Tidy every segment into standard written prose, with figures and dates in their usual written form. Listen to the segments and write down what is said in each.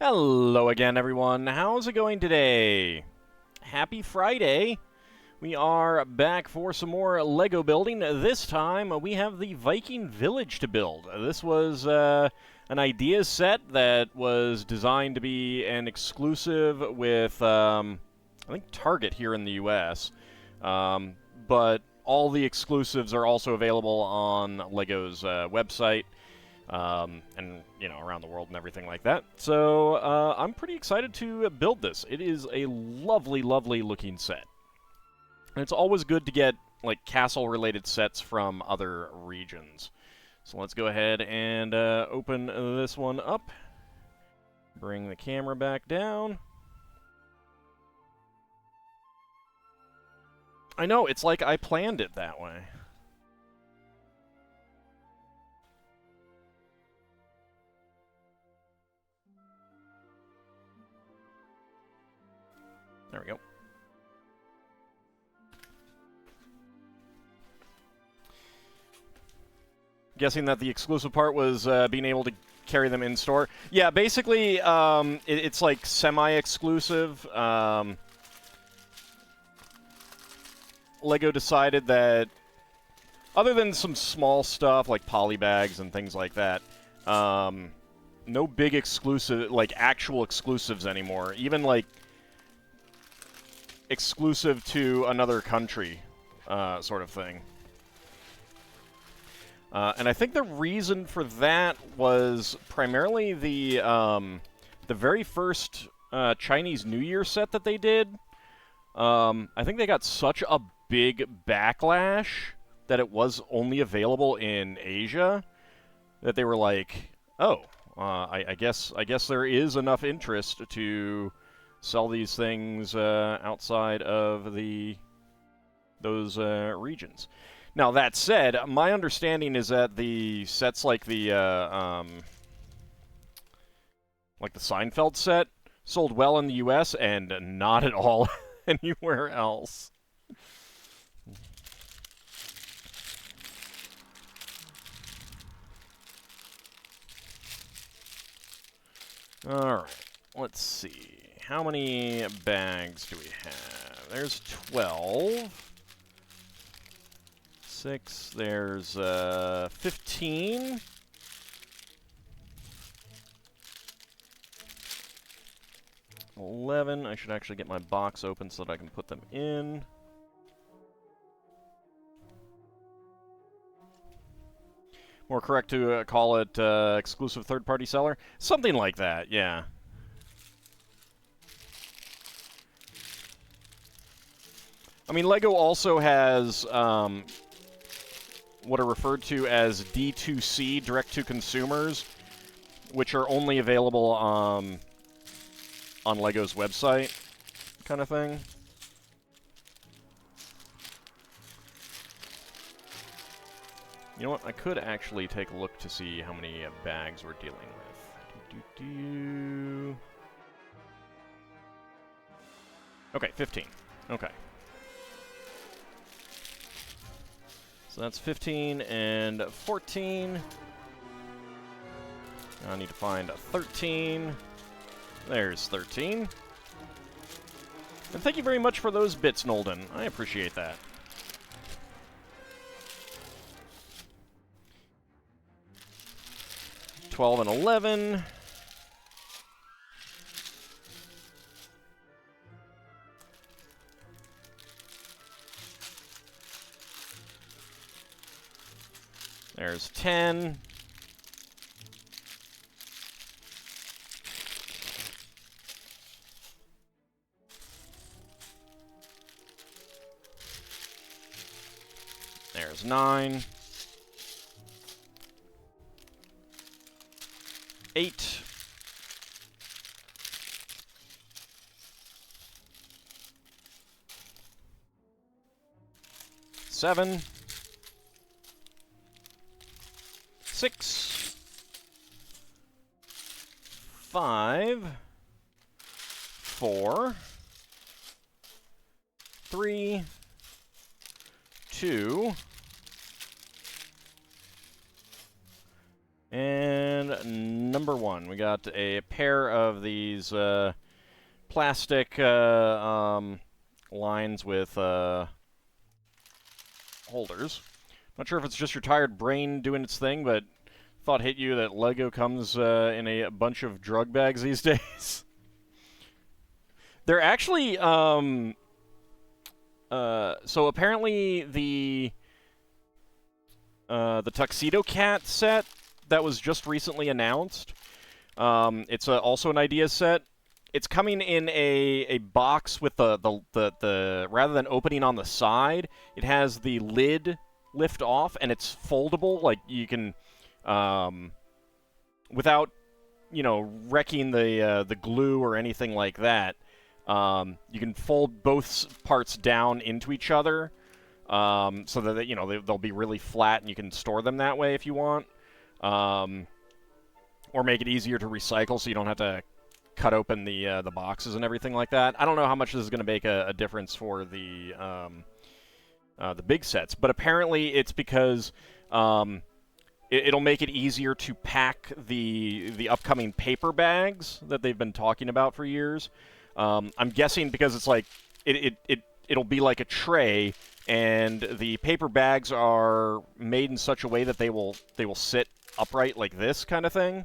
Hello again, everyone. How's it going today? Happy Friday. We are back for some more Lego building. This time, we have the Viking Village to build. This was an idea set that was designed to be an exclusive with, I think, Target here in the US. But all the exclusives are also available on Lego's website. And, you know, around the world and everything like that. So, I'm pretty excited to build this. It is a lovely, lovely looking set. And it's always good to get, like, castle-related sets from other regions. So let's go ahead and open this one up. Bring the camera back down. I know, it's like I planned it that way. There we go. Guessing that the exclusive part was being able to carry them in store. Yeah, basically, it's like semi-exclusive. Lego decided that, other than some small stuff like poly bags and things like that, no big exclusive, like actual exclusives anymore. Even like exclusive to another country, sort of thing. And I think the reason for that was primarily the very first Chinese New Year set that they did. I think they got such a big backlash that it was only available in Asia that they were like, oh, I guess there is enough interest to sell these things outside of those regions. Now, that said, my understanding is that the sets like the Seinfeld set sold well in the U.S. and not at all anywhere else. All right, let's see. How many bags do we have? There's 12. 6. There's 15. $11. I should actually get my box open so that I can put them in. More correct to call it exclusive third-party seller? Something like that, yeah. I mean, Lego also has what are referred to as D2C, direct-to-consumers, which are only available on Lego's website, kind of thing. You know what? I could actually take a look to see how many bags we're dealing with. Okay, 15. Okay. So that's 15 and 14. I need to find a 13. There's 13. And thank you very much for those bits, Nolden. I appreciate that. $12 and $11. There's 10. There's 9. 8. 7. 6. 5. 4. 3. 2. And number 1. We got a pair of these plastic lines with holders. Not sure if it's just your tired brain doing its thing, but thought hit you that Lego comes in a bunch of drug bags these days. They're actually, so apparently the Tuxedo Cat set that was just recently announced, it's also an idea set. It's coming in a box with the rather than opening on the side, it has the lid lift off, and it's foldable. Like, you can, without, you know, wrecking the glue or anything like that, you can fold both parts down into each other, so that, you know, they'll be really flat, and you can store them that way if you want, or make it easier to recycle so you don't have to cut open the boxes and everything like that. I don't know how much this is going to make a difference for the big sets, but apparently it's because it'll make it easier to pack the upcoming paper bags that they've been talking about for years. I'm guessing because it's like it'll be like a tray, and the paper bags are made in such a way that they will sit upright like this kind of thing.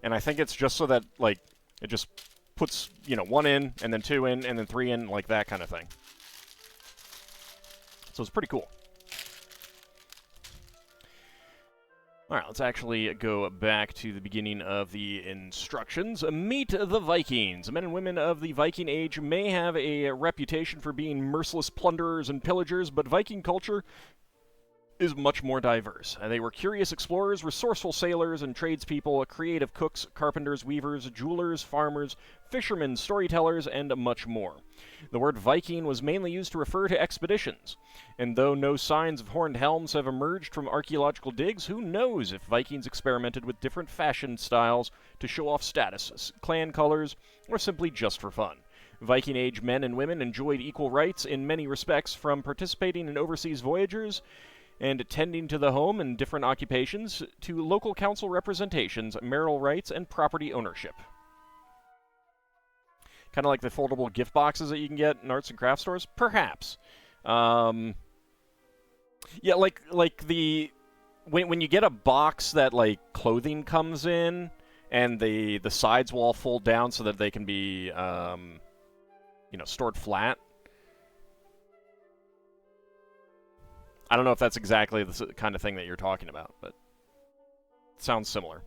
And I think it's just so that, like, it just puts, you know, 1 in, and then 2 in, and then 3 in, like that kind of thing. So it's pretty cool. Alright, let's actually go back to the beginning of the instructions. Meet the Vikings. Men and women of the Viking Age may have a reputation for being merciless plunderers and pillagers, but Viking culture is much more diverse. They were curious explorers, resourceful sailors and tradespeople, creative cooks, carpenters, weavers, jewelers, farmers, fishermen, storytellers, and much more. The word Viking was mainly used to refer to expeditions, and though no signs of horned helms have emerged from archaeological digs, who knows if Vikings experimented with different fashion styles to show off status, clan colors, or simply just for fun. Viking Age men and women enjoyed equal rights in many respects, from participating in overseas voyages and tending to the home and different occupations, to local council representations, marital rights, and property ownership. Kind of like the foldable gift boxes that you can get in arts and craft stores? Perhaps. Yeah, like the... When you get a box that, like, clothing comes in, and the sides will all fold down so that they can be, you know, stored flat. I don't know if that's exactly the kind of thing that you're talking about, but it sounds similar.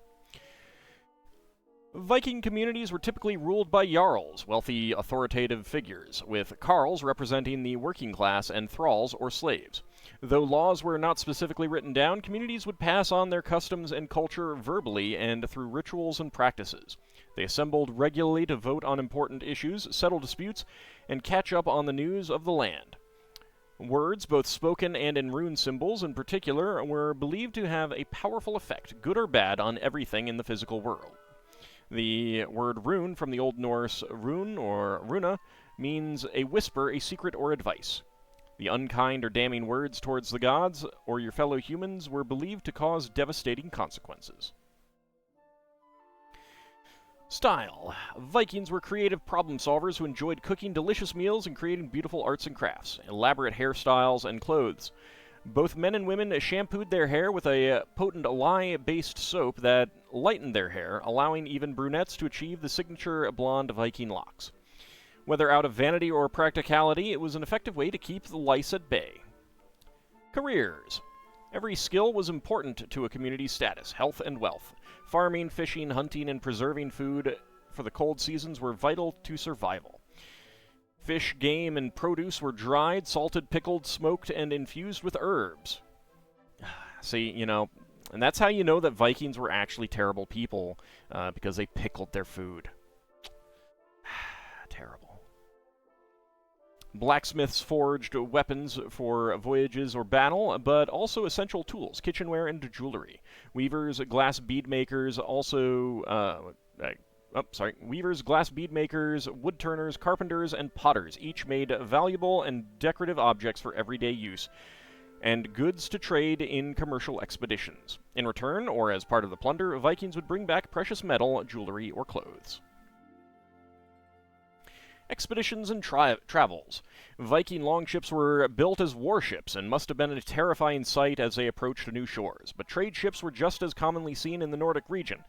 Viking communities were typically ruled by jarls, wealthy, authoritative figures, with carls representing the working class and thralls or slaves. Though laws were not specifically written down, communities would pass on their customs and culture verbally and through rituals and practices. They assembled regularly to vote on important issues, settle disputes, and catch up on the news of the land. Words, both spoken and in rune symbols in particular, were believed to have a powerful effect, good or bad, on everything in the physical world. The word rune, from the Old Norse rune or runa, means a whisper, a secret, or advice. The unkind or damning words towards the gods or your fellow humans were believed to cause devastating consequences. Style. Vikings were creative problem solvers who enjoyed cooking delicious meals and creating beautiful arts and crafts, elaborate hairstyles, and clothes. Both men and women shampooed their hair with a potent lye-based soap that lightened their hair, allowing even brunettes to achieve the signature blonde Viking locks. Whether out of vanity or practicality, it was an effective way to keep the lice at bay. Careers. Every skill was important to a community's status, health, and wealth. Farming, fishing, hunting, and preserving food for the cold seasons were vital to survival. Fish, game, and produce were dried, salted, pickled, smoked, and infused with herbs. See, you know, and that's how you know that Vikings were actually terrible people, because they pickled their food. Terrible. Blacksmiths forged weapons for voyages or battle, but also essential tools, kitchenware, and jewelry. Weavers, glass bead makers, weavers, glass bead makers, wood turners, carpenters, and potters each made valuable and decorative objects for everyday use. and goods to trade in commercial expeditions. In return, or as part of the plunder, Vikings would bring back precious metal, jewelry, or clothes. Expeditions and travels. Viking longships were built as warships and must have been a terrifying sight as they approached new shores, but trade ships were just as commonly seen in the Nordic region,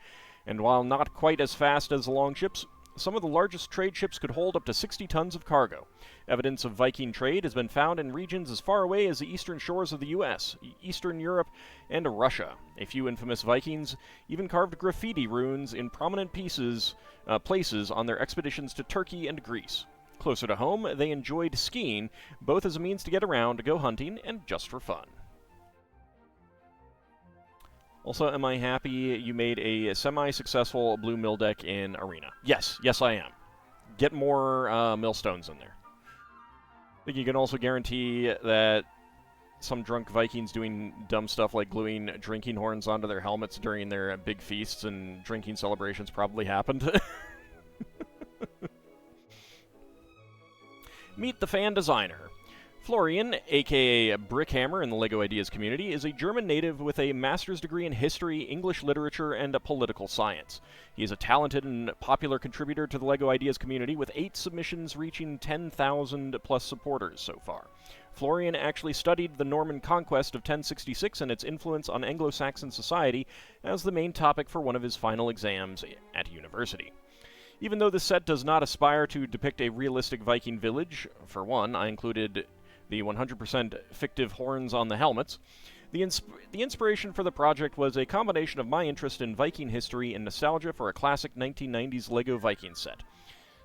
and while not quite as fast as the longships, some of the largest trade ships could hold up to 60 tons of cargo. Evidence of Viking trade has been found in regions as far away as the eastern shores of the US, Eastern Europe, and Russia. A few infamous Vikings even carved graffiti runes in prominent places on their expeditions to Turkey and Greece. Closer to home, they enjoyed skiing, both as a means to get around, to go hunting, and just for fun. Also, am I happy you made a semi-successful blue mill deck in Arena? Yes, I am. Get more millstones in there. I think you can also guarantee that some drunk Vikings doing dumb stuff like gluing drinking horns onto their helmets during their big feasts and drinking celebrations probably happened. Meet the fan designer. Florian, aka Brickhammer in the LEGO Ideas community, is a German native with a master's degree in history, English literature, and political science. He is a talented and popular contributor to the LEGO Ideas community, with 8 submissions reaching 10,000 plus supporters so far. Florian actually studied the Norman conquest of 1066 and its influence on Anglo-Saxon society as the main topic for one of his final exams at university. Even though this set does not aspire to depict a realistic Viking village, for one, I included the 100% fictive horns on the helmets, the inspiration for the project was a combination of my interest in Viking history and nostalgia for a classic 1990s LEGO Viking set.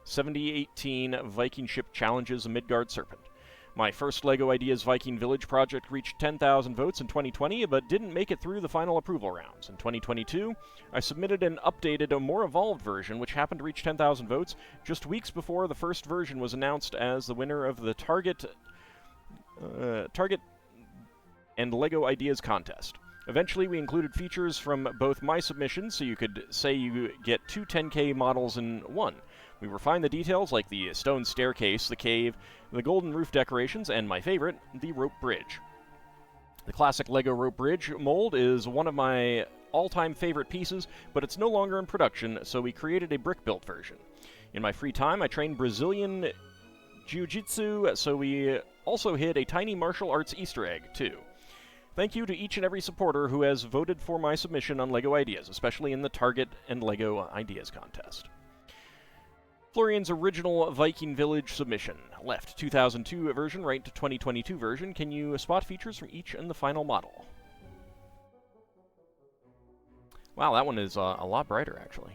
7018 Viking Ship Challenges a Midgard Serpent. My first LEGO Ideas Viking Village project reached 10,000 votes in 2020, but didn't make it through the final approval rounds. In 2022, I submitted an updated, a more evolved version, which happened to reach 10,000 votes just weeks before the first version was announced as the winner of the Target and LEGO Ideas contest. Eventually, we included features from both my submissions, so you could say you get 2 10K models in one. We refined the details like the stone staircase, the cave, the golden roof decorations, and my favorite, the rope bridge. The classic LEGO rope bridge mold is one of my all-time favorite pieces, but it's no longer in production, so we created a brick-built version. In my free time, I trained Brazilian Jiu-Jitsu, so we also hid a tiny martial arts Easter egg, too. Thank you to each and every supporter who has voted for my submission on LEGO Ideas, especially in the Target and LEGO Ideas contest. Florian's original Viking Village submission. Left 2002 version, right to 2022 version. Can you spot features from each and the final model? Wow, that one is a lot brighter, actually.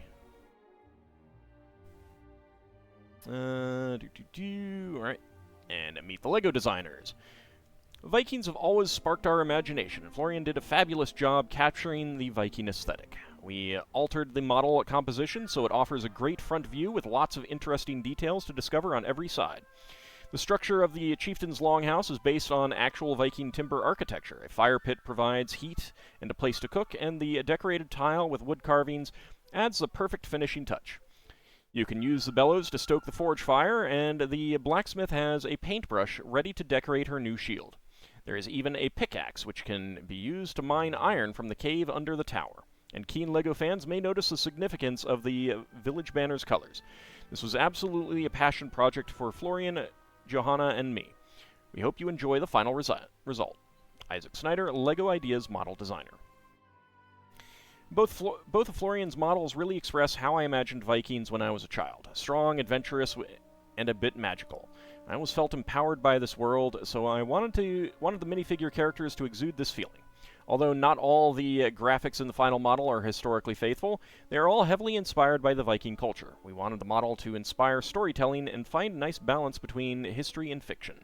Alright. And meet the LEGO designers. Vikings have always sparked our imagination, and Florian did a fabulous job capturing the Viking aesthetic. We altered the model composition so it offers a great front view with lots of interesting details to discover on every side. The structure of the chieftain's longhouse is based on actual Viking timber architecture. A fire pit provides heat and a place to cook, and the decorated tile with wood carvings adds the perfect finishing touch. You can use the bellows to stoke the forge fire, and the blacksmith has a paintbrush ready to decorate her new shield. There is even a pickaxe, which can be used to mine iron from the cave under the tower. And keen LEGO fans may notice the significance of the village banner's colors. This was absolutely a passion project for Florian, Johanna, and me. We hope you enjoy the final result. Isaac Snyder, LEGO Ideas model designer. Both of Florian's models really express how I imagined Vikings when I was a child. Strong, adventurous, and a bit magical. I always felt empowered by this world, so I wanted the minifigure characters to exude this feeling. Although not all the graphics in the final model are historically faithful, they are all heavily inspired by the Viking culture. We wanted the model to inspire storytelling and find a nice balance between history and fiction.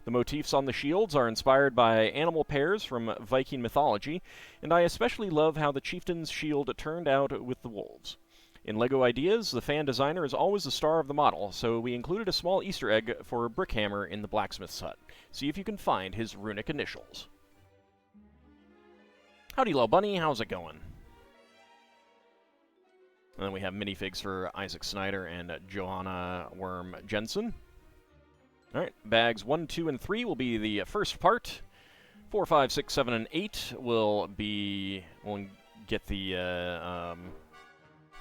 The motifs on the shields are inspired by animal pairs from Viking mythology, and I especially love how the chieftain's shield turned out with the wolves. In LEGO Ideas, the fan designer is always the star of the model, so we included a small Easter egg for Brickhammer in the blacksmith's hut. See if you can find his runic initials. Howdy, Low Bunny, how's it going? And then we have minifigs for Isaac Snyder and Johanna Worm Jensen. Alright, bags 1, 2, and 3 will be the first part. 4, 5, 6, 7, and 8 will get the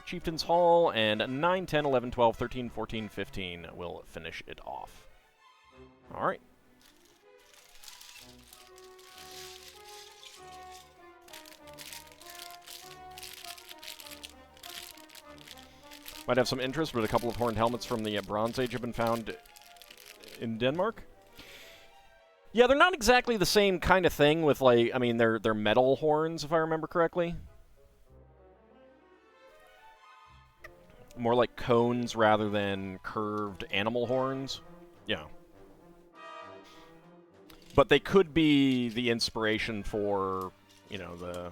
Chieftain's Hall, and 9, 10, 11, 12, 13, 14, 15 will finish it off. Alright. Might have some interest, but a couple of horned helmets from the Bronze Age have been found in Denmark. Yeah, they're not exactly the same kind of thing with, like, I mean, they're metal horns, if I remember correctly. More like cones rather than curved animal horns. Yeah. But they could be the inspiration for, you know, the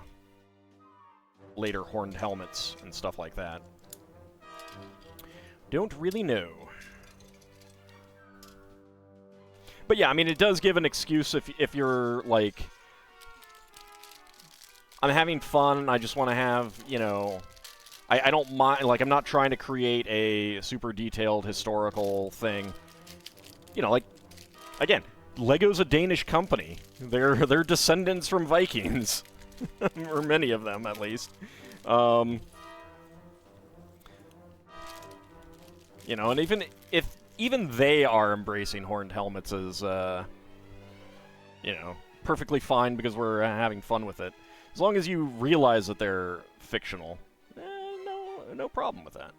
later horned helmets and stuff like that. Don't really know. But yeah, I mean, it does give an excuse if you're, like, I'm having fun, I just want to have, you know, I don't mind, like, I'm not trying to create a super detailed historical thing. You know, like, again, Lego's a Danish company. They're descendants from Vikings. Or many of them, at least. You know, and even they are embracing horned helmets as, you know, perfectly fine because we're having fun with it. As long as you realize that they're fictional, no problem with that.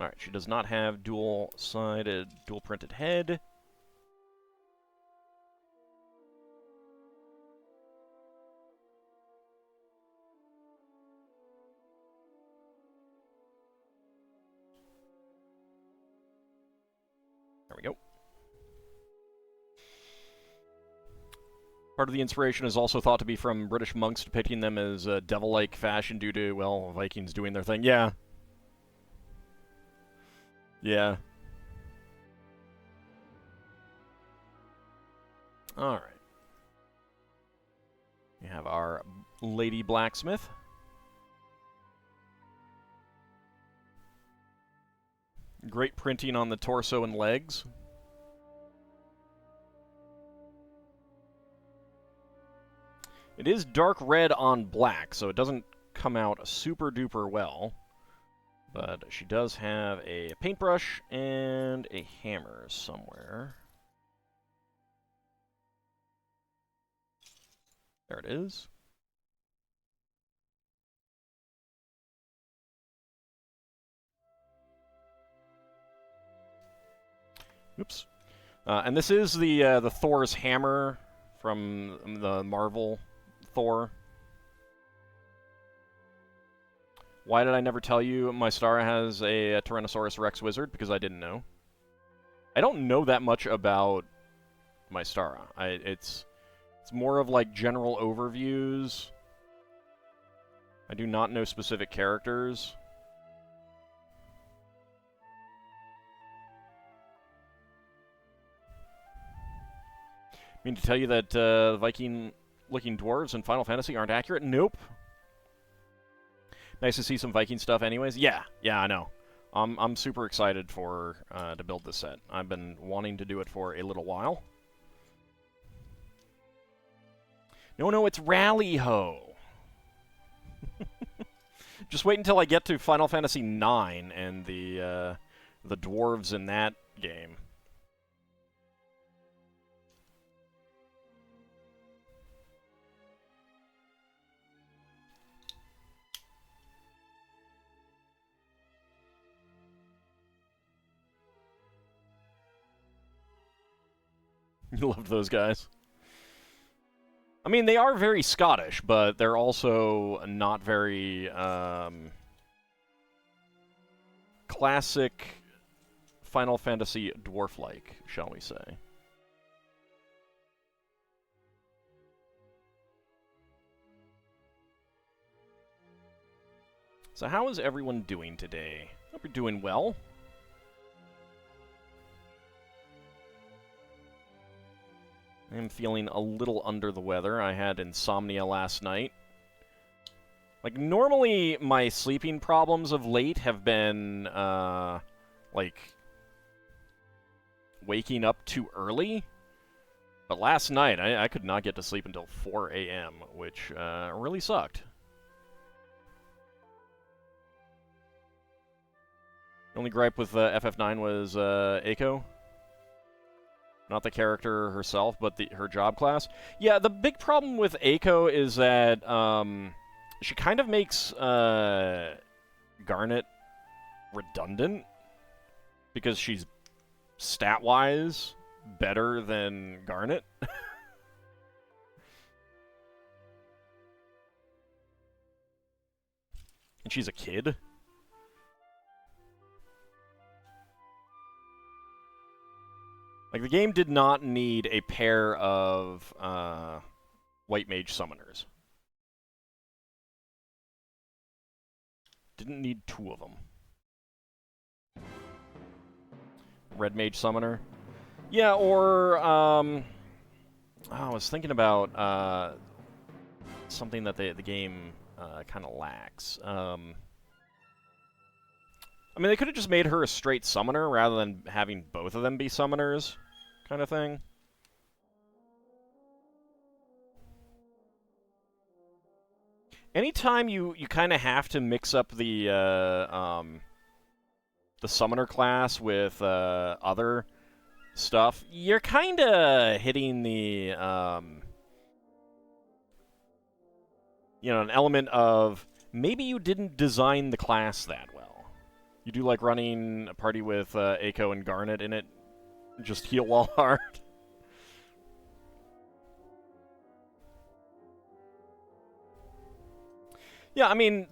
Alright, she does not have dual-sided, dual-printed head. There we go. Part of the inspiration is also thought to be from British monks depicting them as a devil-like fashion due to, well, Vikings doing their thing. Yeah. Yeah. Alright. We have our Lady Blacksmith. Great printing on the torso and legs. It is dark red on black, so it doesn't come out super duper well. But she does have a paintbrush and a hammer somewhere. There it is. Oops. And this is the Thor's hammer from the Marvel Thor. Why did I never tell you my Stara has a Tyrannosaurus Rex wizard? Because I didn't know. I don't know that much about my Stara. It's more of like general overviews. I do not know specific characters. I mean to tell you that Viking-looking dwarves in Final Fantasy aren't accurate? Nope. Nice to see some Viking stuff anyways. Yeah, I know. I'm super excited for to build this set. I've been wanting to do it for a little while. No, it's Rally-Ho. Just wait until I get to Final Fantasy IX and the dwarves in that game. You love those guys. I mean, they are very Scottish, but they're also not very classic Final Fantasy dwarf-like, shall we say. So how is everyone doing today? Hope you're doing well. I'm feeling a little under the weather. I had insomnia last night. Like, normally my sleeping problems of late have been, like, waking up too early. But last night, I could not get to sleep until 4 a.m., which really sucked. The only gripe with FF9 was Eiko. Not the character herself, but her job class. Yeah, the big problem with Eiko is that she kind of makes Garnet redundant, because she's stat-wise better than Garnet. And she's a kid. Like, the game did not need a pair of white mage summoners. Didn't need 2 of them. Red mage summoner. Yeah, or, I was thinking about something that the game kind of lacks. I mean, they could have just made her a straight summoner rather than having both of them be summoners, kind of thing. Anytime you kind of have to mix up the summoner class with other stuff, you're kind of hitting the an element of maybe you didn't design the class that well. You do like running a party with Eiko and Garnet in it, just heal wall hard. Yeah, I mean,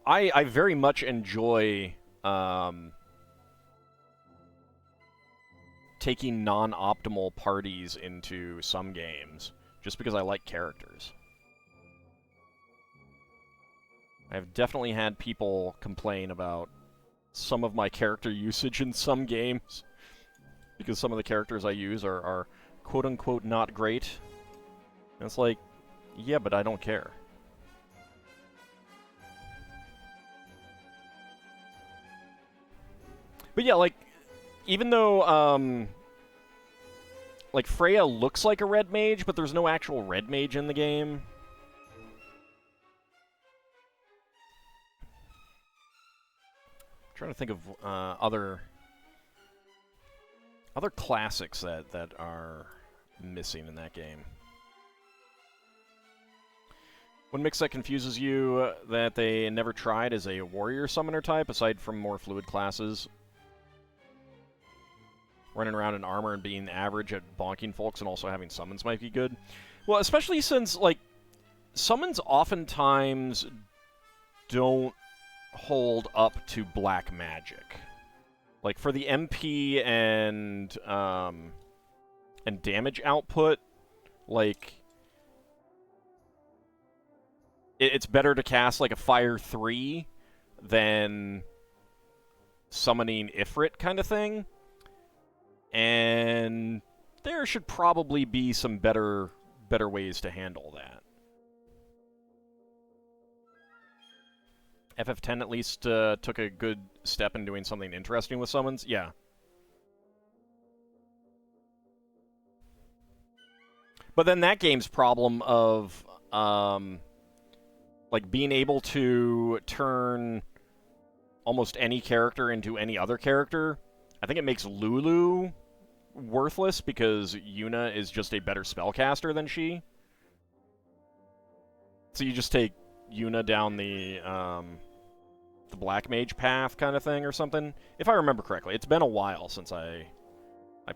I very much enjoy taking non-optimal parties into some games, just because I like characters. I've definitely had people complain about some of my character usage in some games, because some of the characters I use are quote-unquote not great. And it's like, yeah, but I don't care. But yeah, like, even though, like, Freya looks like a red mage, but there's no actual red mage in the game. I'm trying to think of other classics that are missing in that game. One mix that confuses you that they never tried is a warrior summoner type, aside from more fluid classes. Running around in armor and being average at bonking folks and also having summons might be good. Well, especially since, like, summons oftentimes don't hold up to black magic. Like, for the MP and damage output, like, it's better to cast, like, a Fire 3 than summoning Ifrit kind of thing. And there should probably be some better ways to handle that. FF10 at least took a good step in doing something interesting with summons. Yeah. But then that game's problem of like being able to turn almost any character into any other character, I think it makes Lulu worthless because Yuna is just a better spellcaster than she. So you just take Yuna down the black mage path kind of thing or something, if I remember correctly. It's been a while since I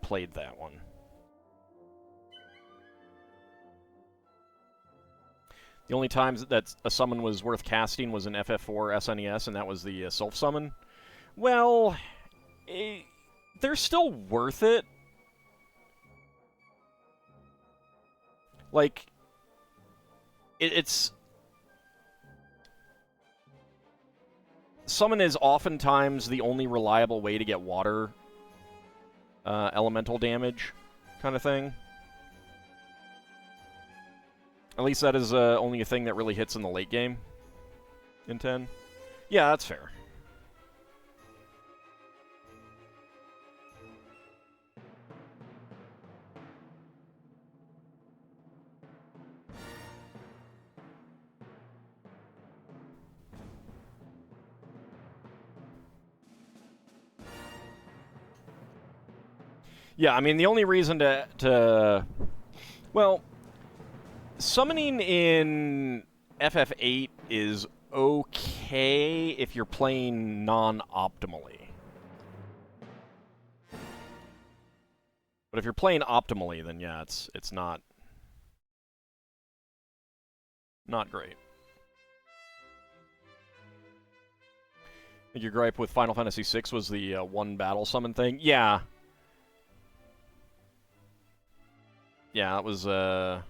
played that one. The only times that a summon was worth casting was in FF4 SNES, and that was the Self Summon. Well, they're still worth it. Like, it's... Summon is oftentimes the only reliable way to get water elemental damage kind of thing. At least that is only a thing that really hits in the late game in 10. Yeah, that's fair. Yeah, I mean, the only reason to... Well, summoning in FF8 is okay if you're playing non-optimally. But if you're playing optimally, then yeah, it's not great. I think your gripe with Final Fantasy VI was the one battle summon thing. Yeah. Yeah, that was I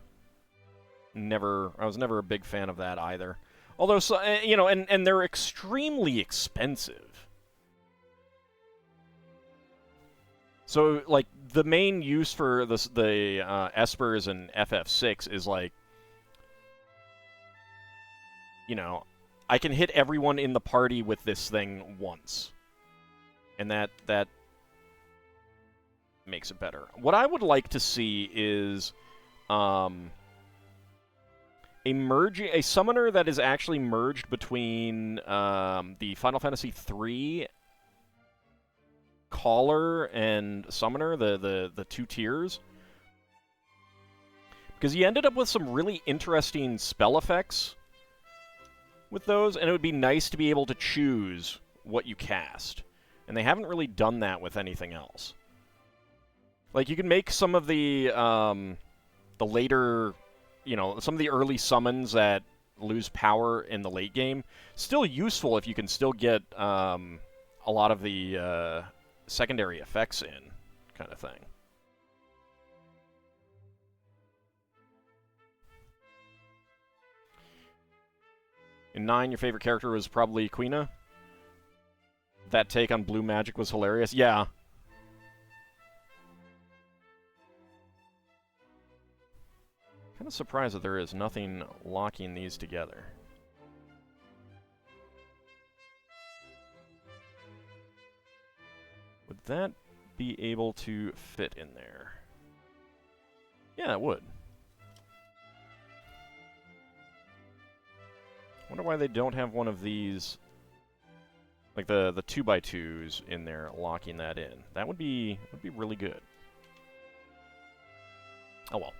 was never a big fan of that either. Although, so, you know, and they're extremely expensive. So, like, the main use for the Espers in FF6 is, like, you know, I can hit everyone in the party with this thing once. And that makes it better. What I would like to see is a summoner that is actually merged between the Final Fantasy III caller and summoner, the two tiers. Because you ended up with some really interesting spell effects with those, and it would be nice to be able to choose what you cast. And they haven't really done that with anything else. Like, you can make some of the later, you know, some of the early summons that lose power in the late game still useful if you can still get a lot of the secondary effects in, kind of thing. In 9, your favorite character was probably Quina. That take on blue magic was hilarious. Yeah. Kind of surprised that there is nothing locking these together. Would that be able to fit in there? Yeah, it would. Wonder why they don't have one of these, like the 2x2s in there, locking that in. That would be really good. Oh well.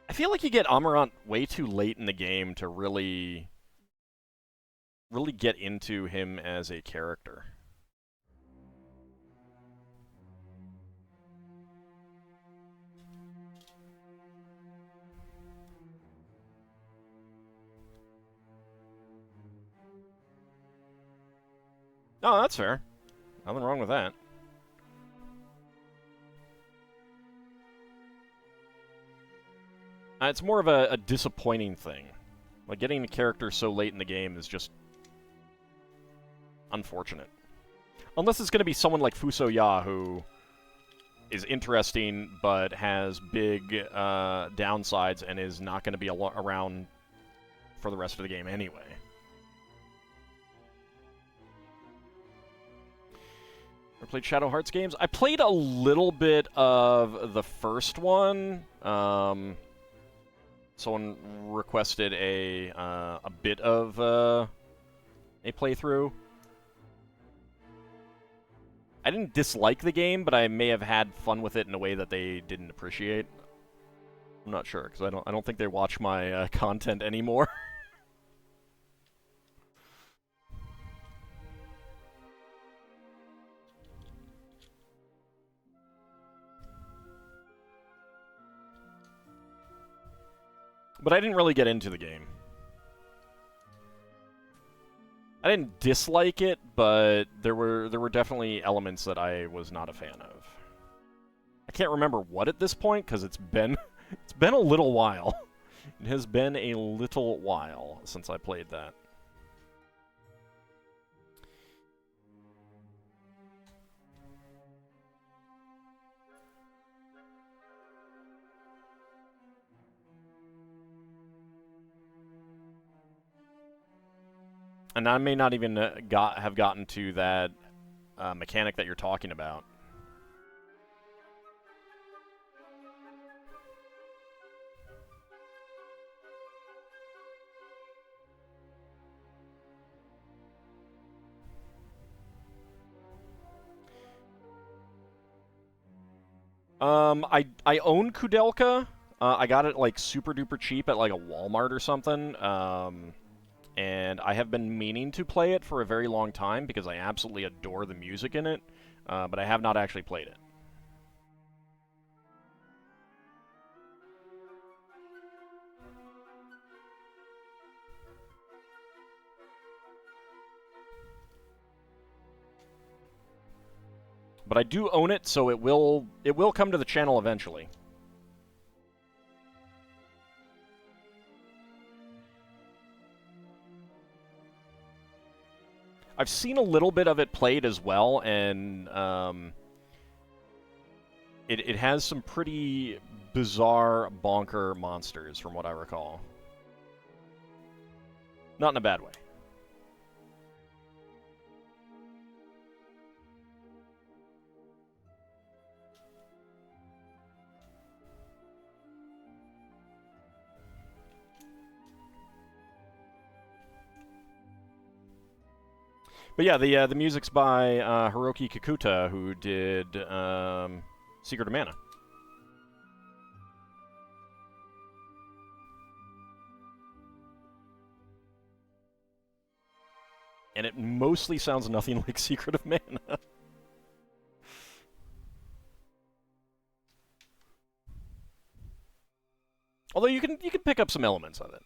I feel like you get Amarant way too late in the game to really get into him as a character. Oh, that's fair. Nothing wrong with that. It's more of a disappointing thing. Like, getting the character so late in the game is just unfortunate. Unless it's going to be someone like Fusoya, who is interesting but has big downsides and is not going to be around for the rest of the game anyway. Ever played Shadow Hearts games? I played a little bit of the first one. Someone requested a bit of a playthrough. I didn't dislike the game, but I may have had fun with it in a way that they didn't appreciate. I'm not sure, because I don't think they watch my content anymore. But I didn't really get into the game. I didn't dislike it, but there were definitely elements that I was not a fan of. I can't remember what at this point, because it's been a little while. It has been a little while since I played that. And I may not even have gotten to that mechanic that you're talking about. I own Kudelka. I got it like super duper cheap at like a Walmart or something. And I have been meaning to play it for a very long time because I absolutely adore the music in it, but I have not actually played it. But I do own it, so it will come to the channel eventually. I've seen a little bit of it played as well, and it has some pretty bizarre bonker monsters, from what I recall. Not in a bad way. But yeah, the music's by Hiroki Kikuta, who did Secret of Mana. And it mostly sounds nothing like Secret of Mana. Although you can pick up some elements of it.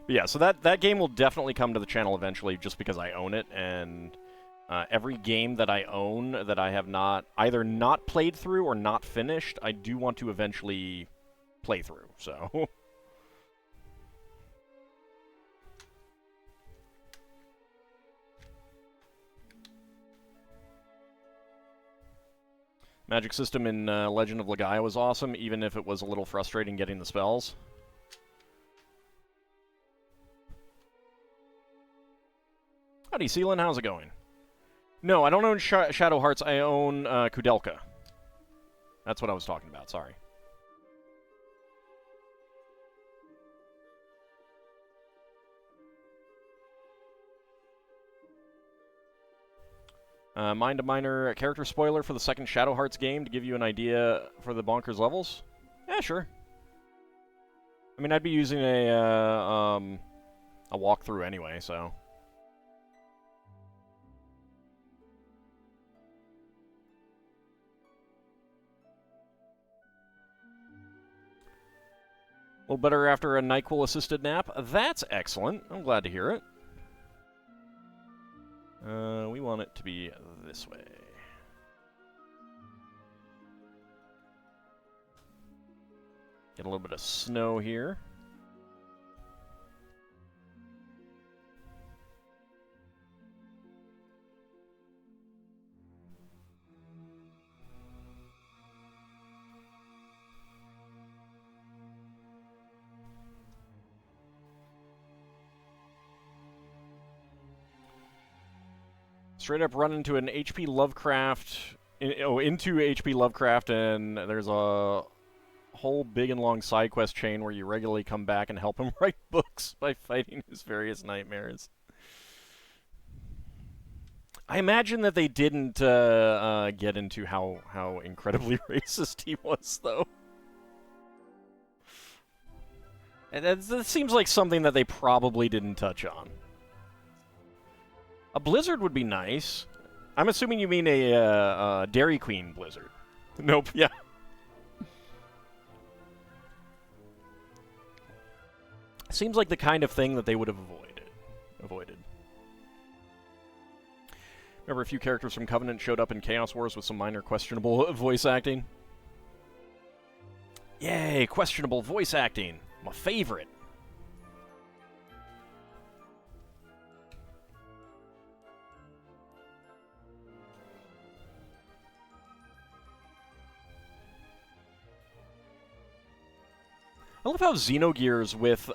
But yeah, so that game will definitely come to the channel eventually, just because I own it, and every game that I own that I have not either not played through or not finished, I do want to eventually play through. So. Magic system in Legend of Legaia was awesome, even if it was a little frustrating getting the spells. Howdy, Seelan. How's it going? No, I don't own Shadow Hearts. I own Kudelka. That's what I was talking about. Sorry. Mind a minor character spoiler for the second Shadow Hearts game to give you an idea for the bonkers levels? Yeah, sure. I mean, I'd be using a walkthrough anyway, so. A little better after a NyQuil-assisted nap. That's excellent. I'm glad to hear it. We want it to be this way. Get a little bit of snow here. Straight up run into an HP Lovecraft, into HP Lovecraft, and there's a whole big and long side quest chain where you regularly come back and help him write books by fighting his various nightmares. I imagine that they didn't get into how incredibly racist he was, though. And that seems like something that they probably didn't touch on. A blizzard would be nice. I'm assuming you mean a Dairy Queen blizzard. Nope, yeah. Seems like the kind of thing that they would have avoided. Remember, a few characters from Covenant showed up in Chaos Wars with some minor questionable voice acting. Yay, questionable voice acting. My favorite. I love how Xenogears, with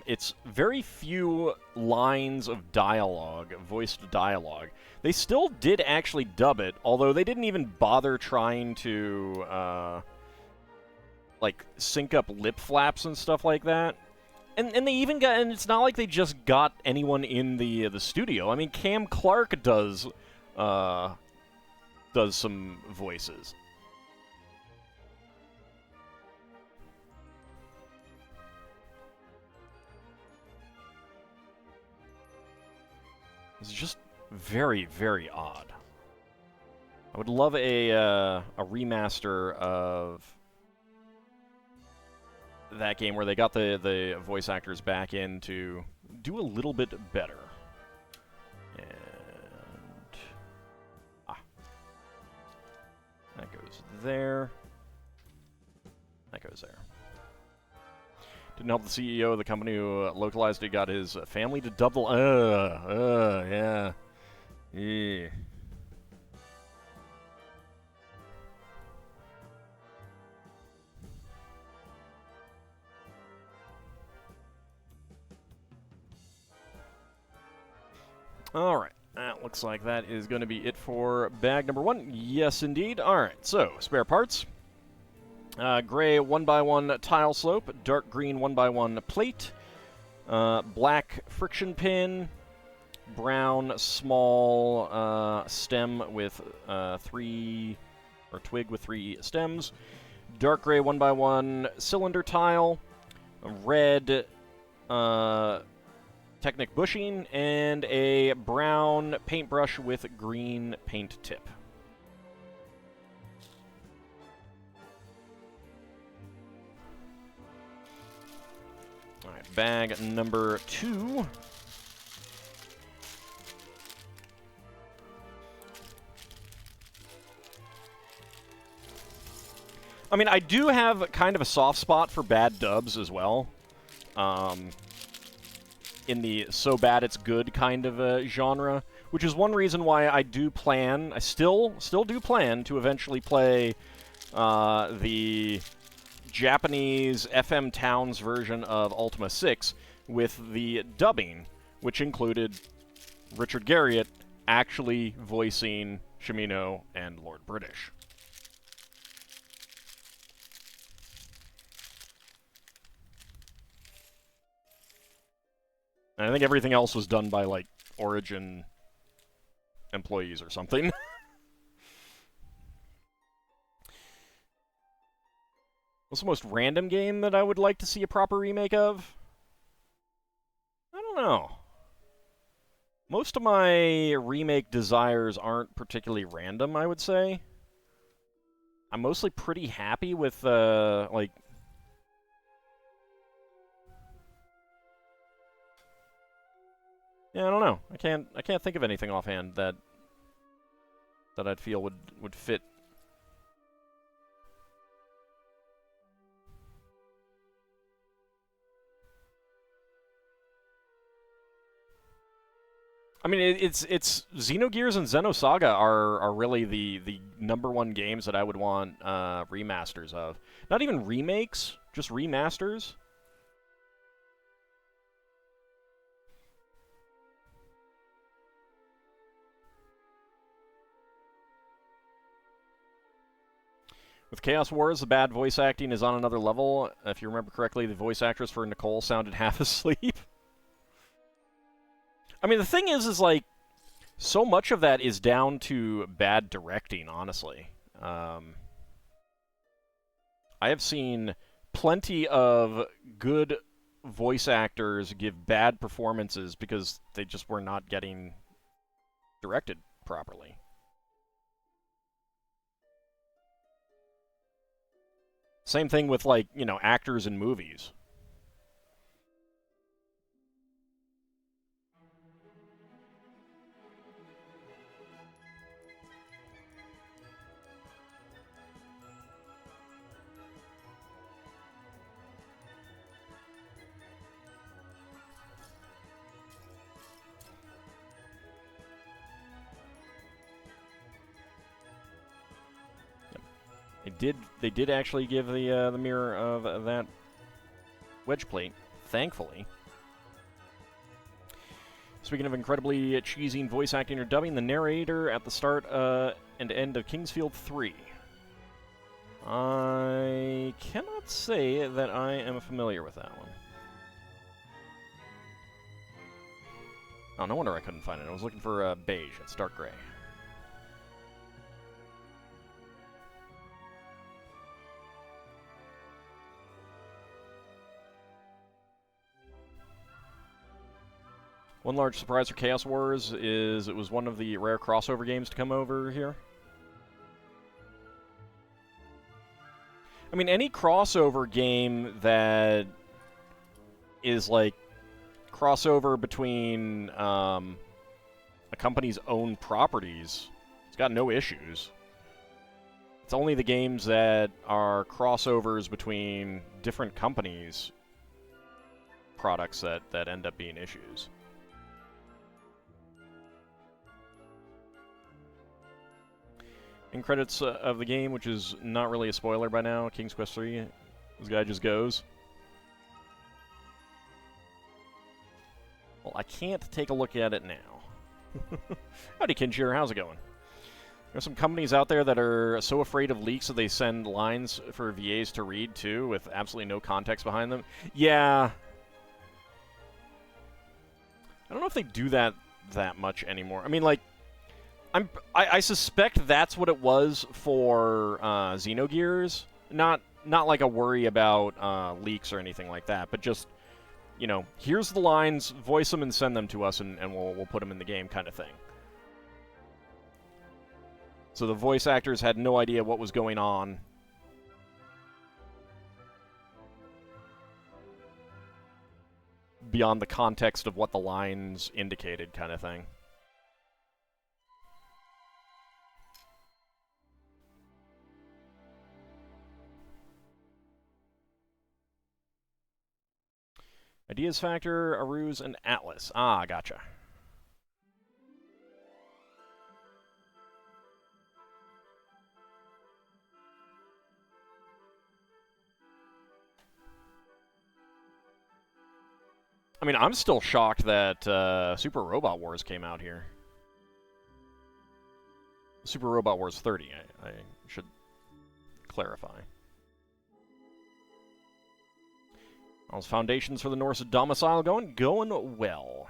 its very few lines of dialogue, voiced dialogue, they still did actually dub it, although they didn't even bother trying to like, sync up lip flaps and stuff like that. And they even got, and it's not like they just got anyone in the studio. I mean, Cam Clark does some voices. It's just very, very odd. I would love a remaster of that game where they got the voice actors back in to do a little bit better. And that goes there. That goes there. Didn't help the CEO of the company who localized it got his family to double. Yeah. Yeah. Alright, that looks like that is going to be it for bag number 1. Yes, indeed. Alright, so, spare parts. Gray 1x1 tile slope, dark green 1x1 plate, black friction pin, brown small stem with 3, or twig with 3 stems, dark gray 1x1 cylinder tile, red Technic bushing, and a brown paintbrush with green paint tip. Alright, bag number 2. I mean, I do have kind of a soft spot for bad dubs as well. In the so bad it's good kind of genre, which is one reason why I still do plan to eventually play the Japanese FM Towns version of Ultima 6 with the dubbing, which included Richard Garriott actually voicing Shimino and Lord British. And I think everything else was done by, like, Origin employees or something. What's the most random game that I would like to see a proper remake of? I don't know. Most of my remake desires aren't particularly random, I would say. I'm mostly pretty happy with, like... Yeah, I don't know. I can't think of anything offhand that I'd feel would fit. I mean, it's Xenogears and Xenosaga are really the number one games that I would want remasters of. Not even remakes, just remasters. With Chaos Wars, the bad voice acting is on another level. If you remember correctly, the voice actress for Nicole sounded half asleep. I mean, the thing is like, so much of that is down to bad directing, honestly. I have seen plenty of good voice actors give bad performances because they just were not getting directed properly. Same thing with, like, you know, actors in movies. They did actually give the mirror of that wedge plate, thankfully. Speaking of incredibly cheesy voice acting or dubbing, the narrator at the start and end of Kingsfield 3. I cannot say that I am familiar with that one. Oh, no wonder I couldn't find it. I was looking for beige. It's dark gray. One large surprise for Chaos Wars is it was one of the rare crossover games to come over here. I mean, any crossover game that is like crossover between a company's own properties, it's got no issues. It's only the games that are crossovers between different companies' products that end up being issues. In credits of the game, which is not really a spoiler by now, King's Quest 3, this guy just goes. Well, I can't take a look at it now. Howdy, Kinshir, how's it going? There's some companies out there that are so afraid of leaks that they send lines for VAs to read, too, with absolutely no context behind them. Yeah. I don't know if they do that much anymore. I mean, like, I suspect that's what it was for Xenogears. Not like a worry about leaks or anything like that, but just, you know, here's the lines, voice them and send them to us, and we'll put them in the game kind of thing. So the voice actors had no idea what was going on. Beyond the context of what the lines indicated kind of thing. Ideas Factor, Aruz, and Atlas. Ah, gotcha. I mean, I'm still shocked that Super Robot Wars came out here. Super Robot Wars 30, I should clarify. How's Foundations for the Norse Domicile going? Going well.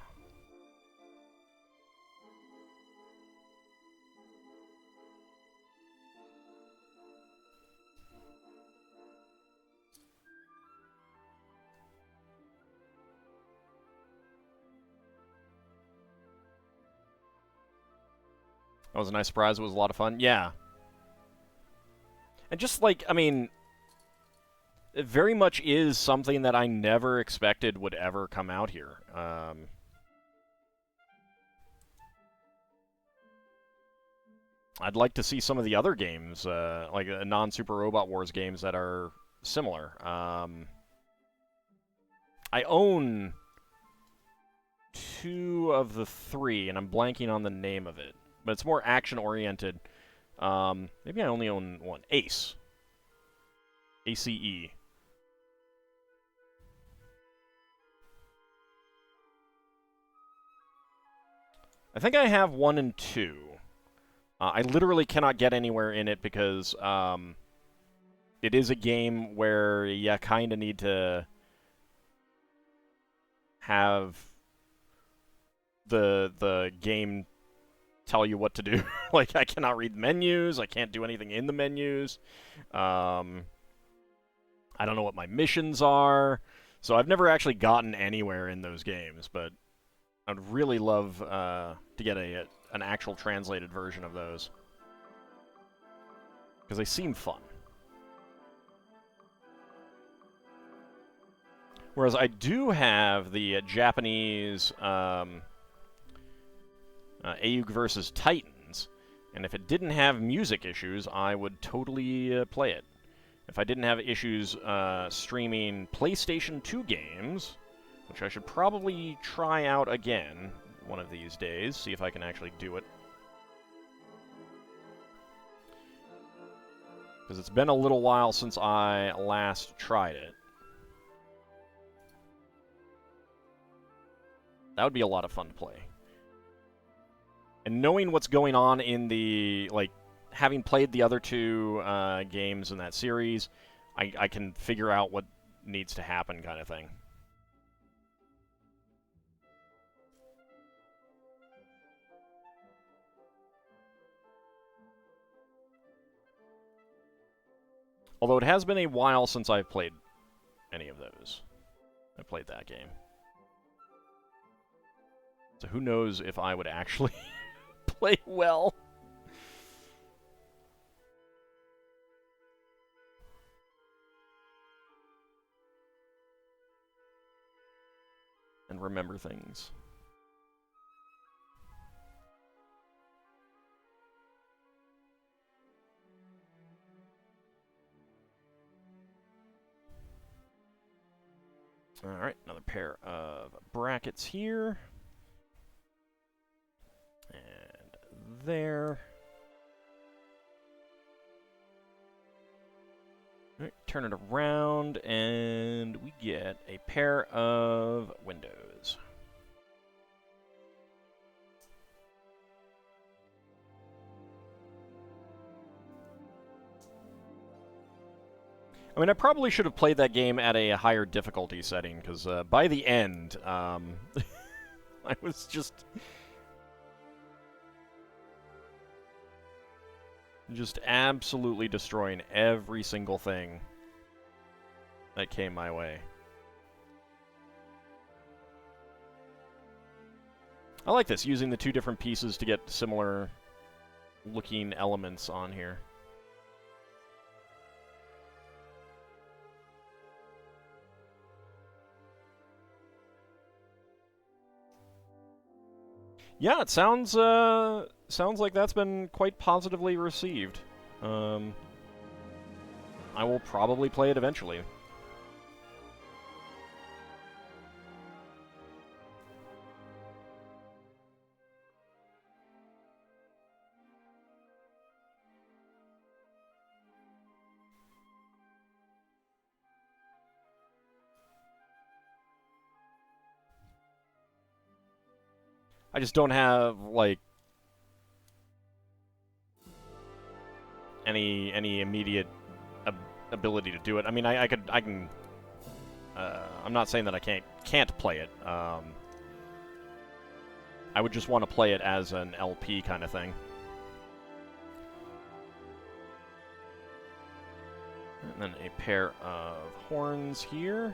That was a nice surprise. It was a lot of fun. Yeah. And just like, I mean, it very much is something that I never expected would ever come out here. I'd like to see some of the other games, like non-Super Robot Wars games that are similar. I own 2 of the 3, and I'm blanking on the name of it. But it's more action-oriented. Maybe I only own 1. Ace. ACE. I think I have 1 and 2. I literally cannot get anywhere in it because it is a game where you kind of need to have the game tell you what to do. Like, I cannot read menus. I can't do anything in the menus. I don't know what my missions are. So I've never actually gotten anywhere in those games, but I'd really love to get an actual translated version of those. Because they seem fun. Whereas I do have the Japanese Aug versus Titans, and if it didn't have music issues, I would totally play it. If I didn't have issues streaming PlayStation 2 games, which I should probably try out again one of these days, see if I can actually do it. Because it's been a little while since I last tried it. That would be a lot of fun to play. And knowing what's going on in the, like, having played the other two games in that series, I can figure out what needs to happen, kind of thing. Although it has been a while since I've played any of those. I played that game. So who knows if I would actually play well. And remember things. Alright, another pair of brackets here. And there. Alright, turn it around, and we get a pair of windows. I mean, I probably should have played that game at a higher difficulty setting, because by the end, I was just absolutely destroying every single thing that came my way. I like this, using the two different pieces to get similar looking elements on here. Yeah, it sounds like that's been quite positively received. I will probably play it eventually. I just don't have, like, any immediate ability to do it. I mean, I can. I'm not saying that I can't play it. I would just want to play it as an LP kind of thing. And then a pair of horns here.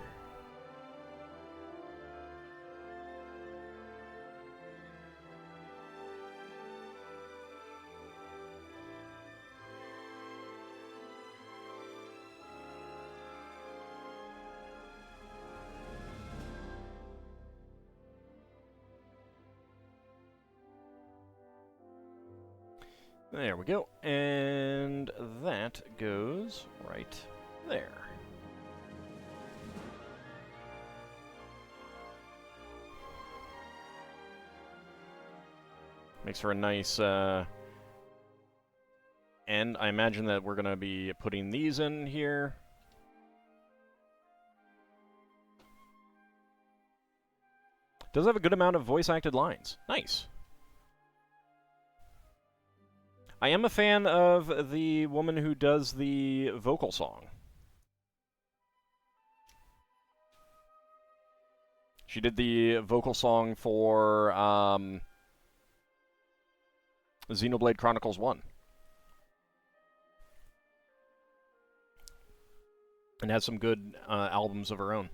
There we go, and that goes right there. Makes for a nice end. I imagine that we're going to be putting these in here. Does have a good amount of voice-acted lines. Nice. I am a fan of the woman who does the vocal song. She did the vocal song for Xenoblade Chronicles 1. And has some good albums of her own.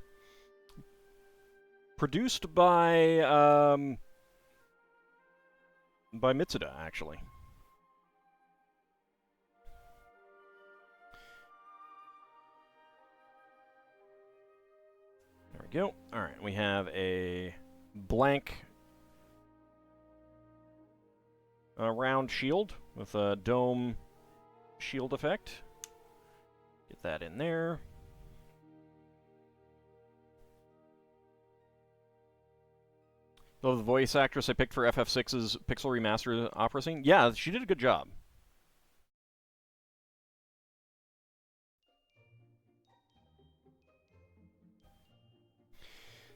Produced by Mitsuda, actually. There we go. Alright, we have a blank round shield with a dome shield effect. Get that in there. Though the voice actress I picked for FF6's Pixel Remaster opera scene, yeah, she did a good job.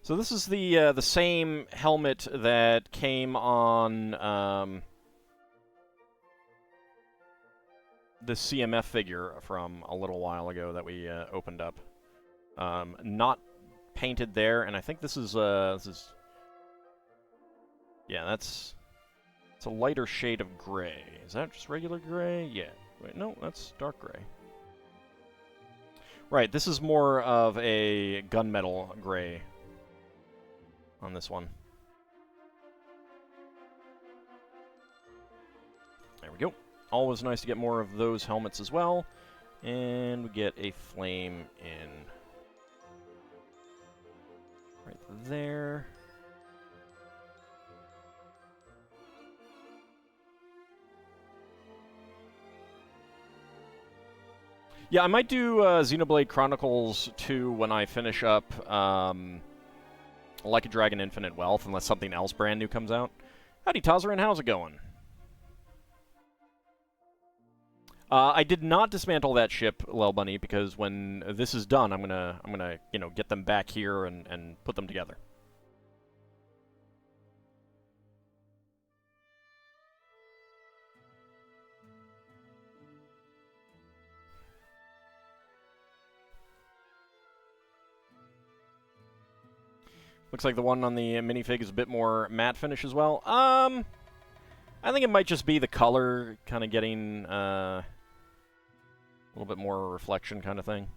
So this is the same helmet that came on the CMF figure from a little while ago that we opened up. Not painted there, and I think this is yeah, it's a lighter shade of gray. Is that just regular gray? Yeah. Wait, no, that's dark gray. Right, this is more of a gunmetal gray on this one. There we go. Always nice to get more of those helmets as well. And we get a flame in right there. Yeah, I might do Xenoblade Chronicles 2 when I finish up Like a Dragon Infinite Wealth, unless something else brand new comes out. Howdy, Tazarin, how's it going? I did not dismantle that ship, Lel Bunny, because when this is done, I'm gonna get them back here and put them together. Looks like the one on the minifig is a bit more matte finish as well. I think it might just be the color kind of getting a little bit more reflection kind of thing.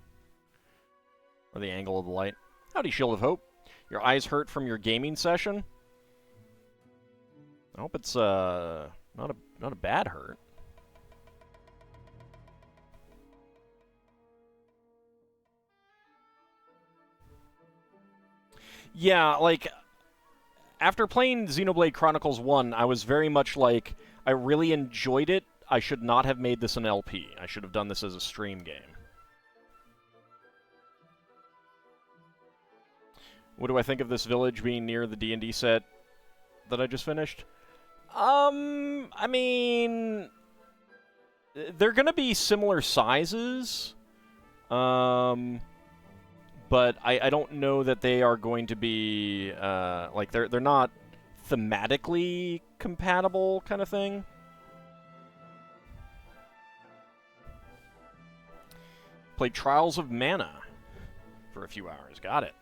Or the angle of the light. Howdy, Shield of Hope. Your eyes hurt from your gaming session? I hope it's not a bad hurt. Yeah, like, after playing Xenoblade Chronicles 1, I was very much like, I really enjoyed it. I should not have made this an LP. I should have done this as a stream game. What do I think of this village being near the D&D set that I just finished? I mean, they're gonna be similar sizes. But I don't know that they are going to be, like, they're not thematically compatible kind of thing. Played Trials of Mana for a few hours. Got it.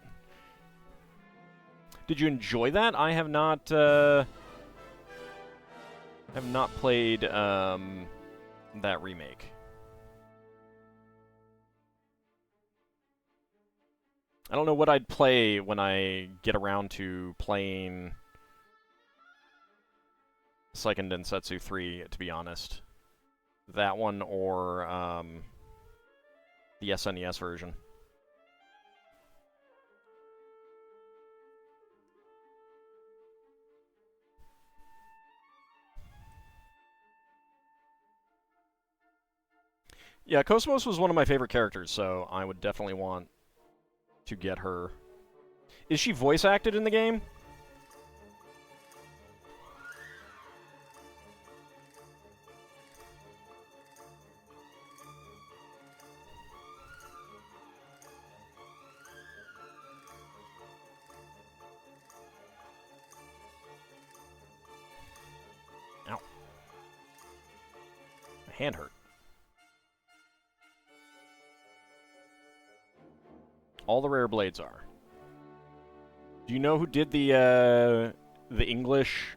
Did you enjoy that? I have not played that remake. I don't know what I'd play when I get around to playing Seiken Densetsu 3, to be honest. That one or the SNES version. Yeah, Cosmos was one of my favorite characters, so I would definitely want to get her. Is she voice acted in the game? Ow. My hand hurt. All the rare blades are. Do you know who did the English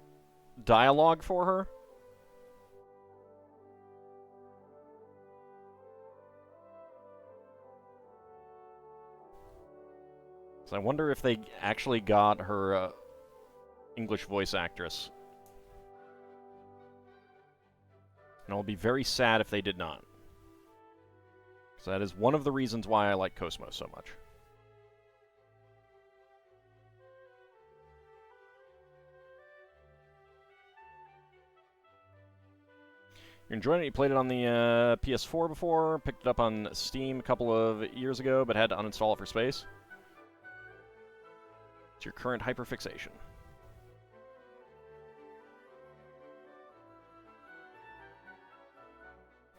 dialogue for her? So I wonder if they actually got her English voice actress. And I'll be very sad if they did not. So that is one of the reasons why I like Cosmos so much. You're enjoying it? You played it on the PS4 before, picked it up on Steam a couple of years ago, but had to uninstall it for space. It's your current hyperfixation.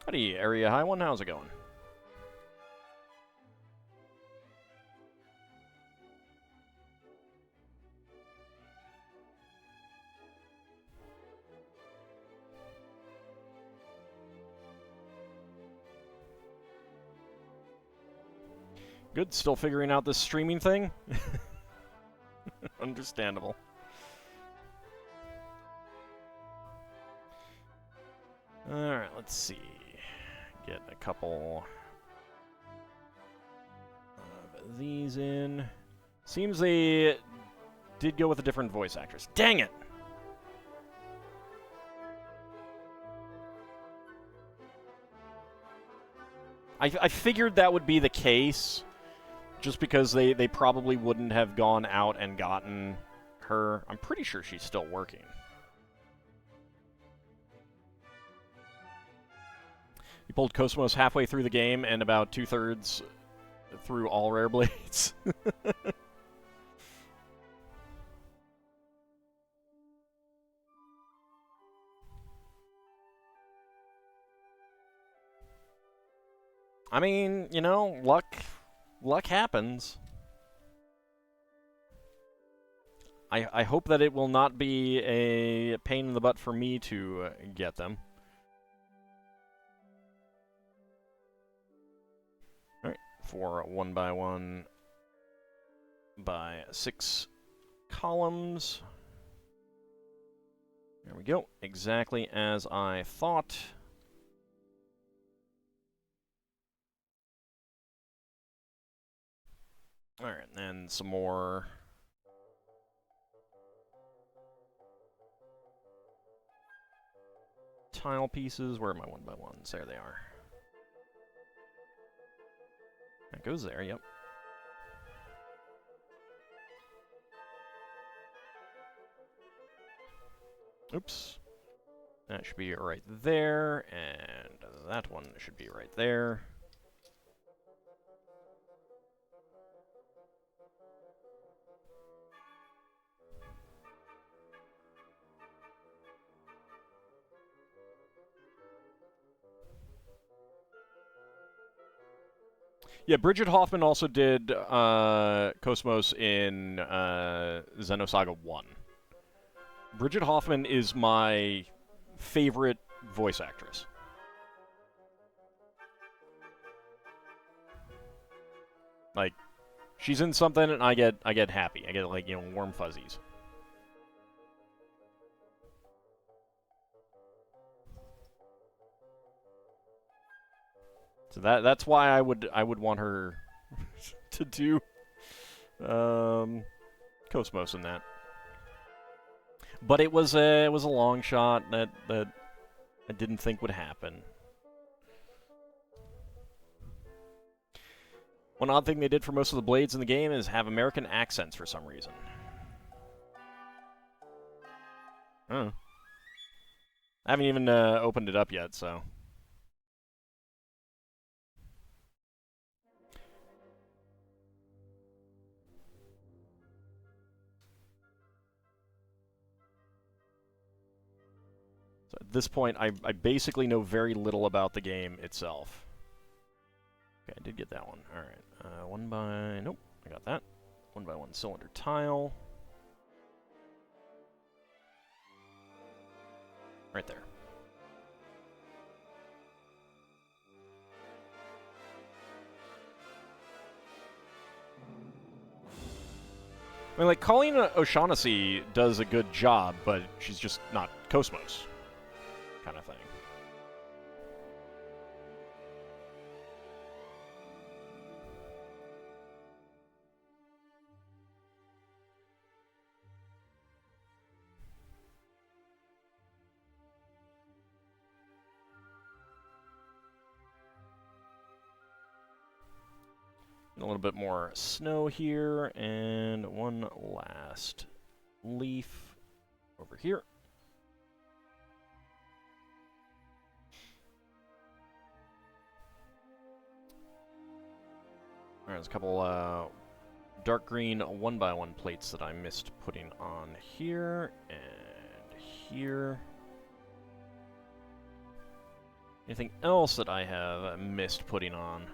Howdy, Area High One, how's it going? Good, still figuring out this streaming thing? Understandable. Alright, let's see. Get a couple of these in. Seems they did go with a different voice actress. Dang it! I figured that would be the case, just because they probably wouldn't have gone out and gotten her. I'm pretty sure she's still working. You pulled Cosmos halfway through the game and about 2/3 through all rare blades. I mean, you know, luck happens. I hope that it will not be a pain in the butt for me to get them. Alright, for 1x1 by 6 columns. There we go, exactly as I thought. Alright, and some more tile pieces. Where are my 1x1s? There they are. That goes there, yep. Oops. That should be right there, and that one should be right there. Yeah, Bridget Hoffman also did Cosmos in Xenosaga 1. Bridget Hoffman is my favorite voice actress. Like, she's in something and I get happy. I get, like, you know, warm fuzzies. So that's why I would want her to do Cosmos in that. But it was a long shot that I didn't think would happen. One odd thing they did for most of the blades in the game is have American accents for some reason. Oh. I haven't even opened it up yet, so. So at this point, I basically know very little about the game itself. Okay, I did get that one. Alright. Nope, I got that. 1x1 cylinder tile. Right there. I mean, like, Colleen O'Shaughnessy does a good job, but she's just not Cosmos, kind of thing. A little bit more snow here, and one last leaf over here. Alright, there's a couple dark green 1x1 plates that I missed putting on here, and here. Anything else that I have missed putting on?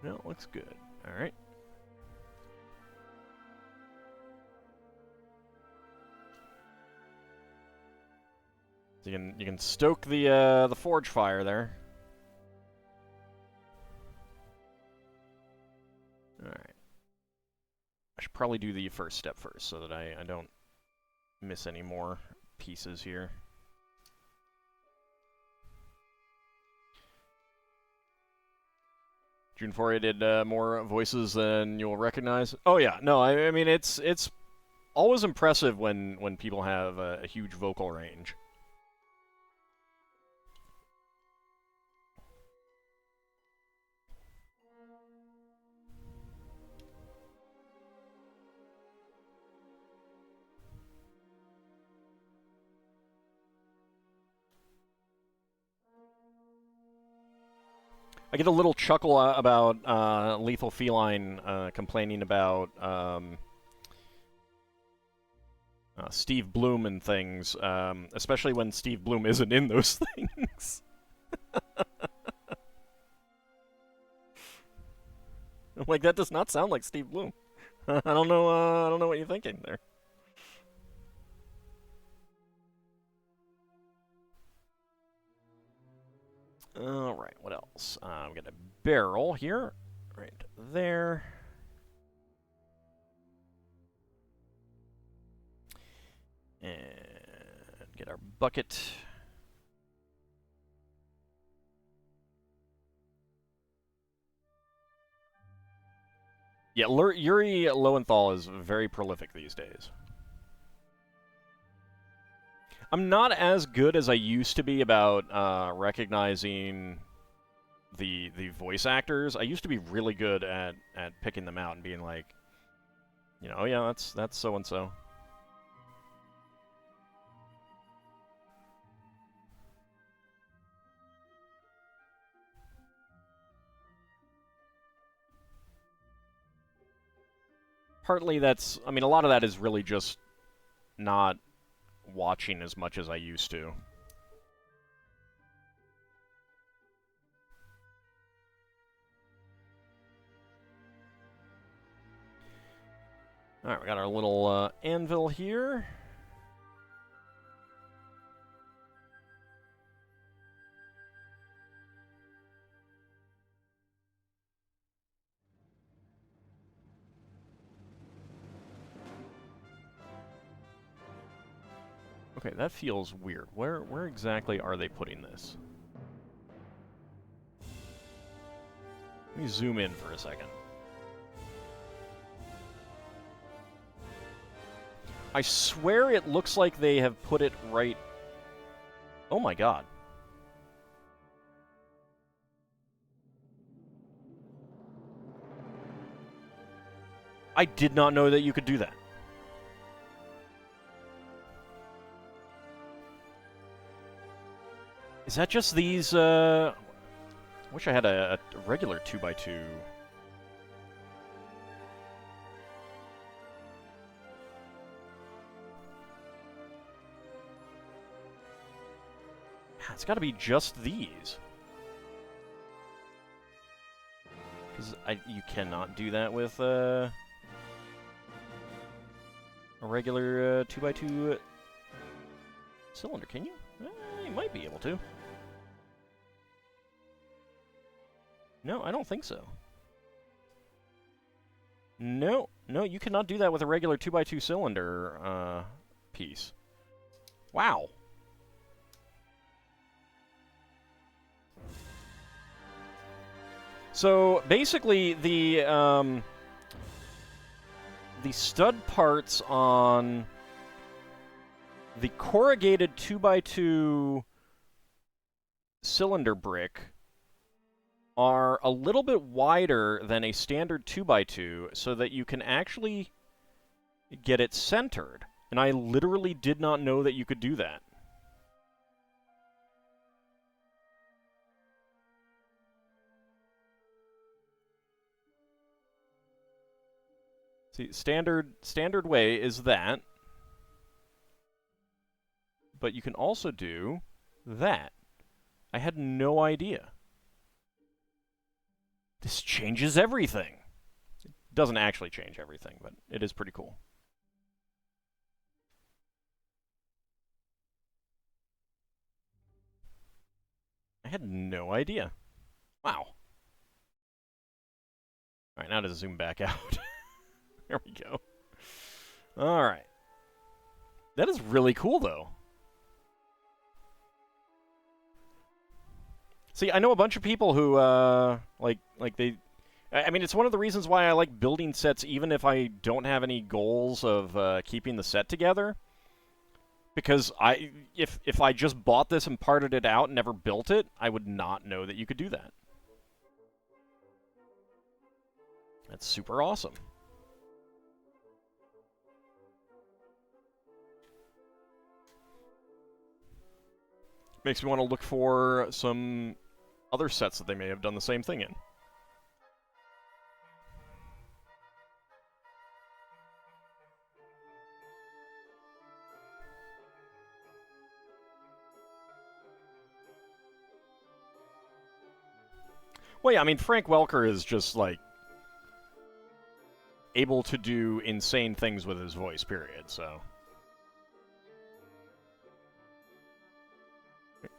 No, it looks good. Alright. So you can stoke the forge fire there. I should probably do the first step first so that I don't miss any more pieces here. June Fourier did more voices than you'll recognize. Oh yeah, no, I mean it's always impressive when people have a huge vocal range. I get a little chuckle about Lethal Feline complaining about Steve Bloom and things, especially when Steve Bloom isn't in those things. I'm like, that does not sound like Steve Bloom. I don't know what you're thinking there. All right, what else? We got a barrel here, right there. And get our bucket. Yeah, Yuri Lowenthal is very prolific these days. I'm not as good as I used to be about recognizing the voice actors. I used to be really good at picking them out and being like, you know, oh yeah, that's so and so. Partly that's, I mean, a lot of that is really just not watching as much as I used to. Alright, we got our little anvil here. Okay, that feels weird. Where exactly are they putting this? Let me zoom in for a second. I swear it looks like they have put it right... Oh my god. I did not know that you could do that. Is that just these, I wish I had a regular 2x2. It's gotta be just these. Because you cannot do that with, a regular 2x2 cylinder, can you? You might be able to. No, I don't think so. No, you cannot do that with a regular 2x2 cylinder piece. Wow. So basically, the stud parts on the corrugated 2x2 cylinder brick are a little bit wider than a standard 2x2 so that you can actually get it centered. And I literally did not know that you could do that. See, standard way is that. But you can also do that. I had no idea. This changes everything. It doesn't actually change everything, but it is pretty cool. I had no idea. Wow. Alright, now to zoom back out. There we go. All right. That is really cool, though. See, I know a bunch of people who, like they... I mean, it's one of the reasons why I like building sets even if I don't have any goals of keeping the set together. Because if I just bought this and parted it out and never built it, I would not know that you could do that. That's super awesome. Makes me want to look for some other sets that they may have done the same thing in. Well, yeah, I mean, Frank Welker is just, like, able to do insane things with his voice, period, so...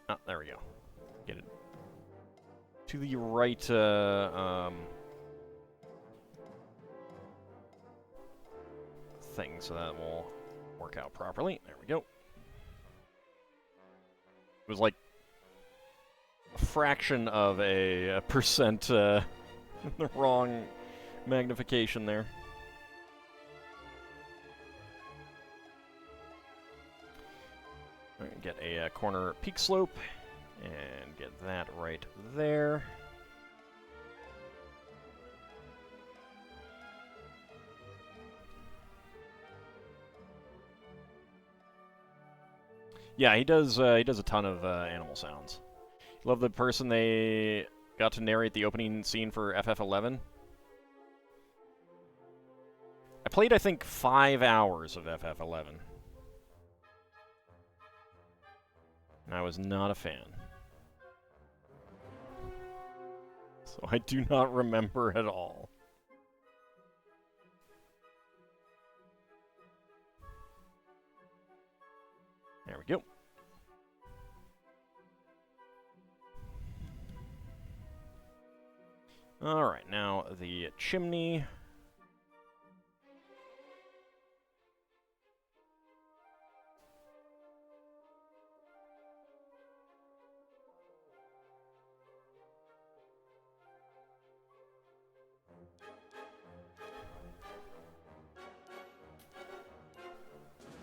Oh, there we go. Get it to the right, thing, so that will work out properly. There we go. It was like a fraction of a percent, the wrong magnification there. Get a corner peak slope, and get that right there. Yeah, he does a ton of animal sounds. Love the person they got to narrate the opening scene for FF11. I played, I think, 5 hours of FF11. And I was not a fan. So I do not remember at all. There we go. Alright, now the chimney.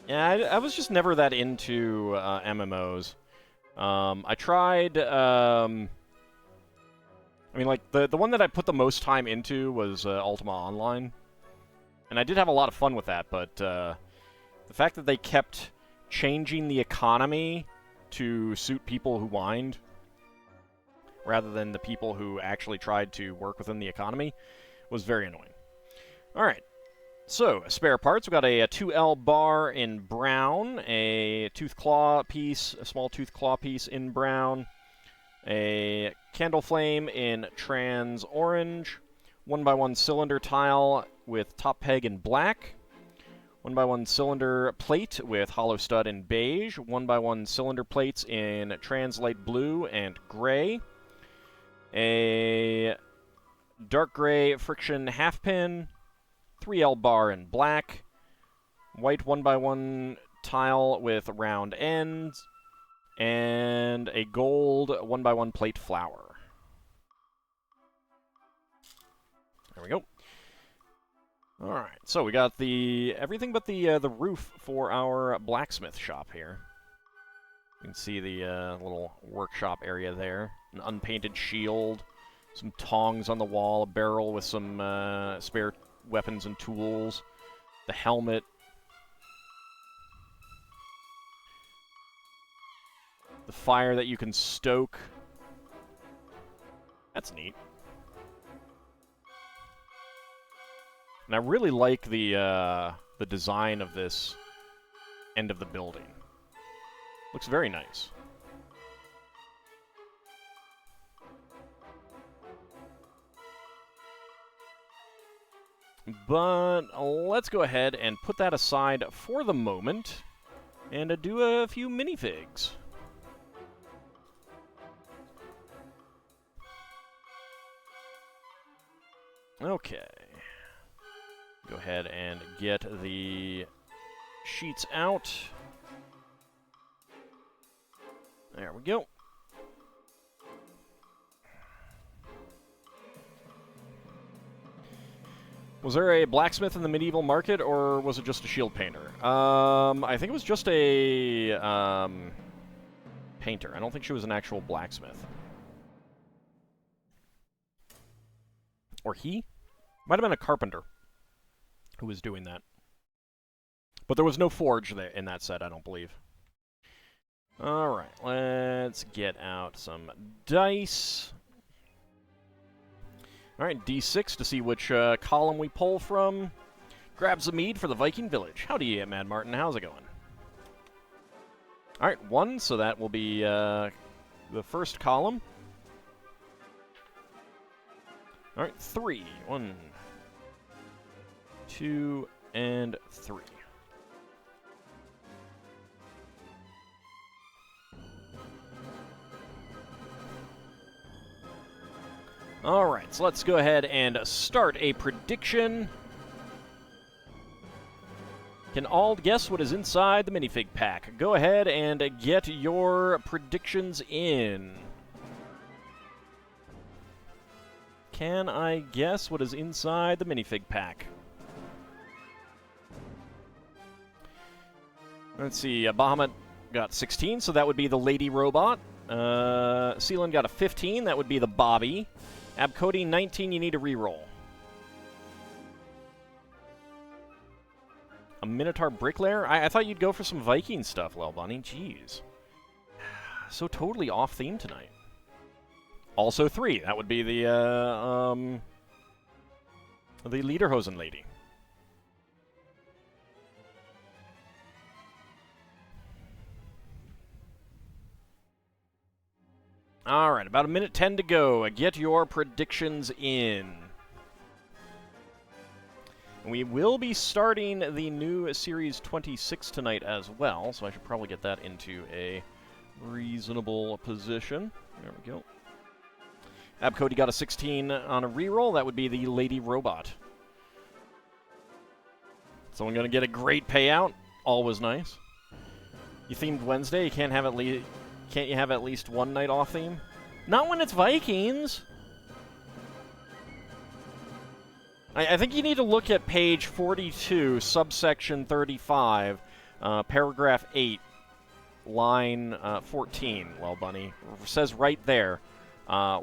Yeah, I was just never that into MMOs. I tried... I mean, like, the one that I put the most time into was Ultima Online. And I did have a lot of fun with that, but the fact that they kept changing the economy to suit people who whined, rather than the people who actually tried to work within the economy, was very annoying. Alright. So, spare parts, we've got a 2L bar in brown, a tooth claw piece, a small tooth claw piece in brown, a candle flame in trans orange, 1x1 cylinder tile with top peg in black, 1x1 cylinder plate with hollow stud in beige, 1x1 cylinder plates in trans light blue and gray, a dark gray friction half pin, 3L bar in black, white 1x1 tile with round ends, and a gold 1x1 plate flower. There we go. Alright, so we got everything but the roof for our blacksmith shop here. You can see the little workshop area there. An unpainted shield, some tongs on the wall, a barrel with some spare weapons and tools, the helmet, the fire that you can stoke. That's neat. And I really like the design of this end of the building. Looks very nice. But let's go ahead and put that aside for the moment and do a few minifigs. Okay. Go ahead and get the sheets out. There we go. Was there a blacksmith in the medieval market, or was it just a shield painter? I think it was just a painter. I don't think she was an actual blacksmith. Or he? Might have been a carpenter who was doing that. But there was no forge there in that set, I don't believe. Alright, let's get out some dice. Alright, D6 to see which column we pull from. Grab some mead for the Viking Village. Howdy, Mad Martin. How's it going? Alright, 1, so that will be the first column. Alright, 3. 1, 2, and 3. Alright, so let's go ahead and start a prediction. Can Ald guess what is inside the minifig pack? Go ahead and get your predictions in. Can I guess what is inside the minifig pack? Let's see, Bahamut got 16, so that would be the Lady Robot. Sealand got a 15, that would be the Bobby. Abcody, 19, you need a reroll. A Minotaur Bricklayer? I thought you'd go for some Viking stuff, Lel Bunny. Jeez. So totally off theme tonight. Also 3. That would be the Lederhosen lady. Alright, about 1:10 to go. Get your predictions in. We will be starting the new Series 26 tonight as well, so I should probably get that into a reasonable position. There we go. Abcody got a 16 on a reroll. That would be the Lady Robot. Someone going to get a great payout. Always nice. You themed Wednesday. You can't have Can't you have at least one night off theme? Not when it's Vikings. I think you need to look at page 42, subsection 35, paragraph 8, line 14, Well Bunny. It says right there,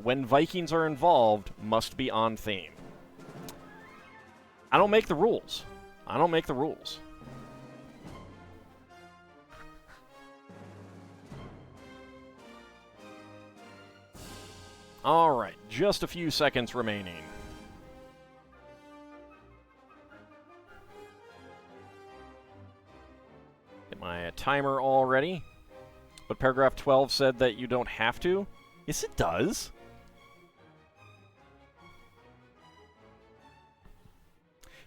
when Vikings are involved, must be on theme. I don't make the rules. I don't make the rules. Alright, just a few seconds remaining. Get my timer all ready. But paragraph 12 said that you don't have to. Yes, it does.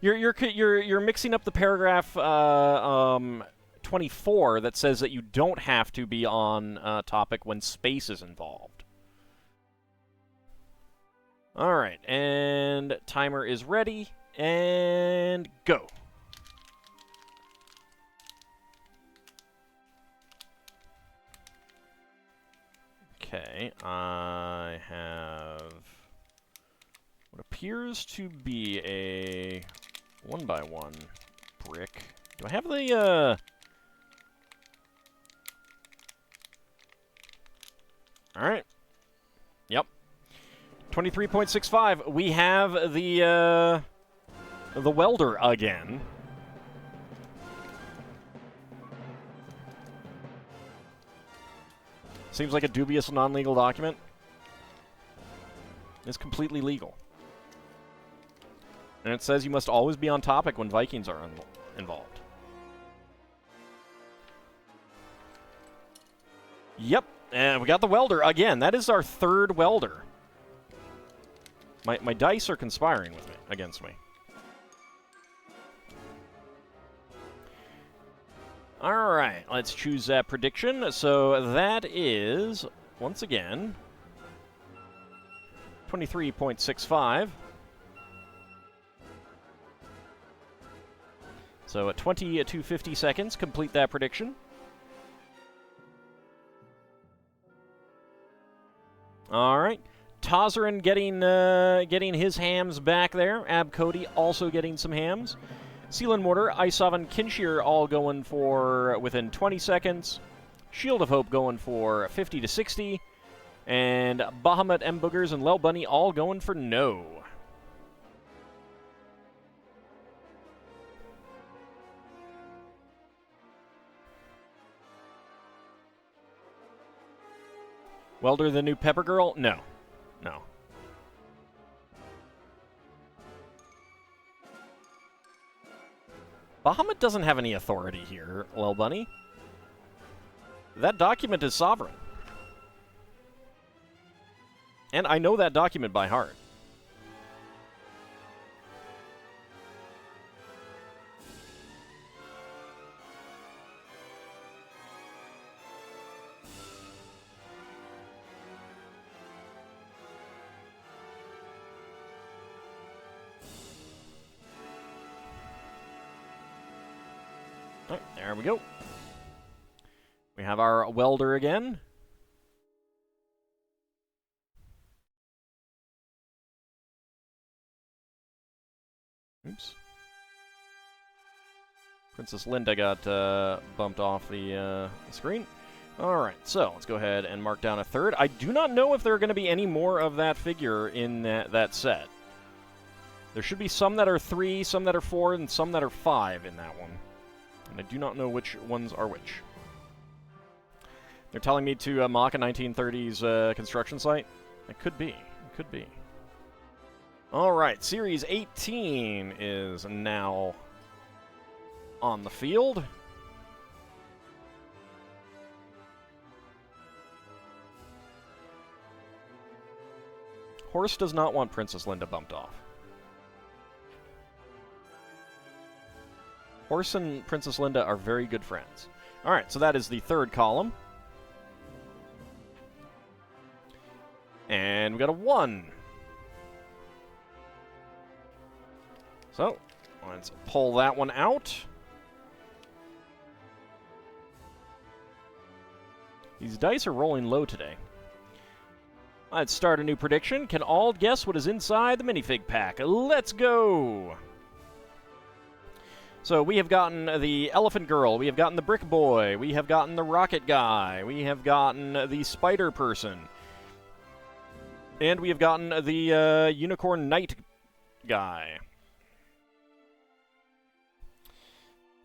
You're mixing up the paragraph 24 that says that you don't have to be on topic when space is involved. All right, and timer is ready, and go. Okay, I have what appears to be a 1x1 brick. Do I have the, Alright. Yep. 23.65. We have the welder again. Seems like a dubious non-legal document. It's completely legal. And it says you must always be on topic when Vikings are involved. Yep, and we got the welder again. That is our third welder. My dice are conspiring with me, against me. Alright, let's choose that prediction. So that is, once again, 23.65. So at 20 to 50 seconds, complete that prediction. All right. Tozarin getting his hams back there. Cody also getting some hams. Seal and Mortar, Isov, and Kinshir all going for within 20 seconds. Shield of Hope going for 50 to 60. And Bahamut, M. Boogers, and Lel Bunny all going for no. Welder the new Pepper Girl? No. No. Bahamut doesn't have any authority here, Lel Bunny. That document is sovereign. And I know that document by heart. All right, there we go. We have our welder again. Oops. Princess Linda got bumped off the screen. All right, so let's go ahead and mark down a third. I do not know if there are going to be any more of that figure in that set. There should be some that are 3, some that are 4, and some that are 5 in that one. And I do not know which ones are which. They're telling me to mock a 1930s construction site? It could be. It could be. All right, Series 18 is now on the field. Horse does not want Princess Linda bumped off. Horse and Princess Linda are very good friends. All right, so that is the third column. And we got a 1. So, let's pull that one out. These dice are rolling low today. Let's start a new prediction. Can all guess what is inside the minifig pack? Let's go! So we have gotten the Elephant Girl, we have gotten the Brick Boy, we have gotten the Rocket Guy, we have gotten the Spider Person, and we have gotten the Unicorn Knight Guy.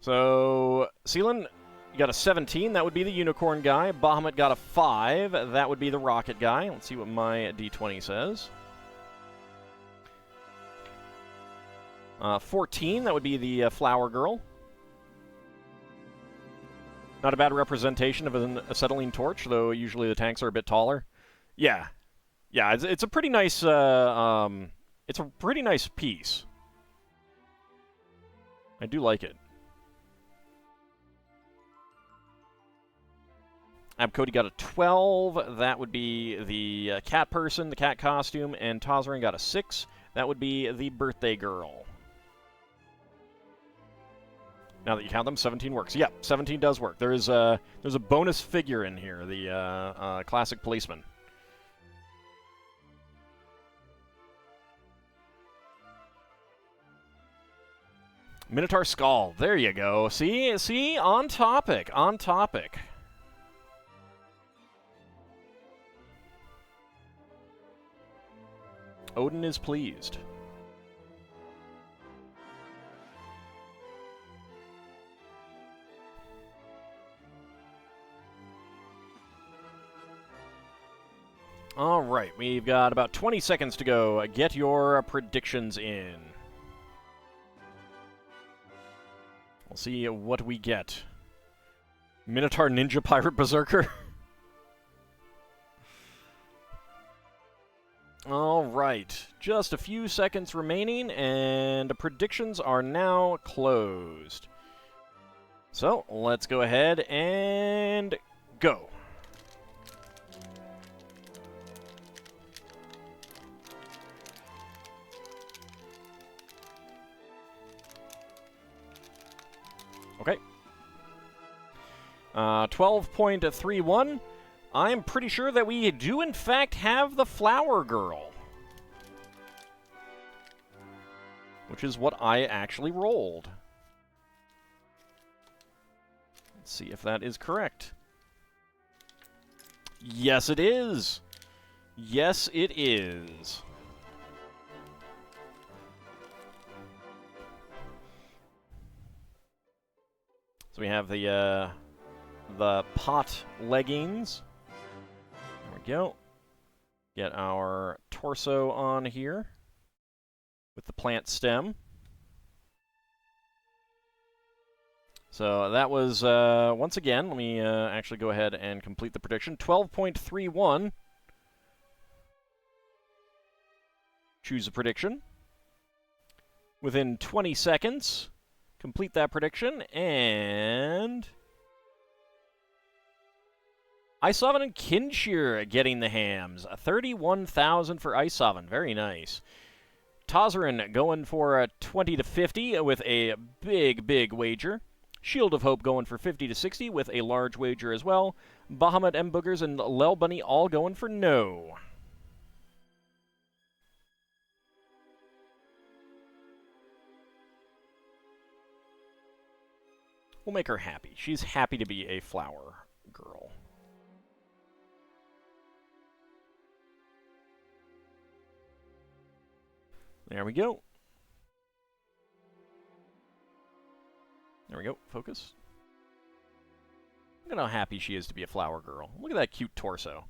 So, Seelan, you got a 17, that would be the Unicorn Guy. Bahamut got a 5, that would be the Rocket Guy. Let's see what my D20 says. 14, that would be the Flower Girl. Not a bad representation of an acetylene torch, though usually the tanks are a bit taller. Yeah. Yeah, it's a pretty nice, it's a pretty nice piece. I do like it. Cody got a 12. That would be the cat person, the cat costume, and Tozarin got a 6. That would be the birthday girl. Now that you count them, 17 works. Yeah, 17 does work. There's a bonus figure in here, the classic policeman. Minotaur Skull. There you go. See, on topic, on topic. Odin is pleased. All right, we've got about 20 seconds to go. Get your predictions in. We'll see what we get. Minotaur Ninja Pirate Berserker. All right, just a few seconds remaining, and the predictions are now closed. So, let's go ahead and go. Okay. 12.31. I'm pretty sure that we do, in fact, have the Flower Girl. Which is what I actually rolled. Let's see if that is correct. Yes, it is. Yes, it is. So we have the pot leggings. There we go. Get our torso on here with the plant stem. So that was, once again, let me actually go ahead and complete the prediction. 12.31. Choose a prediction. Within 20 seconds, complete that prediction, and Iceoven and Kinshir getting the hams. 31,000 for Iceoven. Very nice. Tozarin going for 20 to 50 with a big wager. Shield of Hope going for 50 to 60 with a large wager as well. Bahamut, M. Boogers, and Lel Bunny all going for no. We'll make her happy. She's happy to be a flower girl. There we go. There we go. Focus. Look at how happy she is to be a flower girl. Look at that cute torso.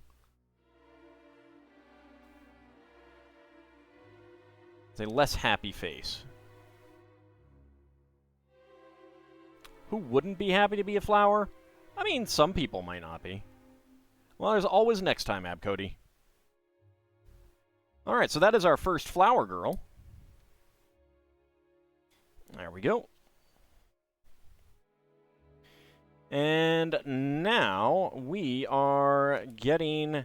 It's a less happy face. Who wouldn't be happy to be a flower? I mean, some people might not be. Well, there's always next time, Abcody. Alright, so that is our first flower girl. There we go. And now we are getting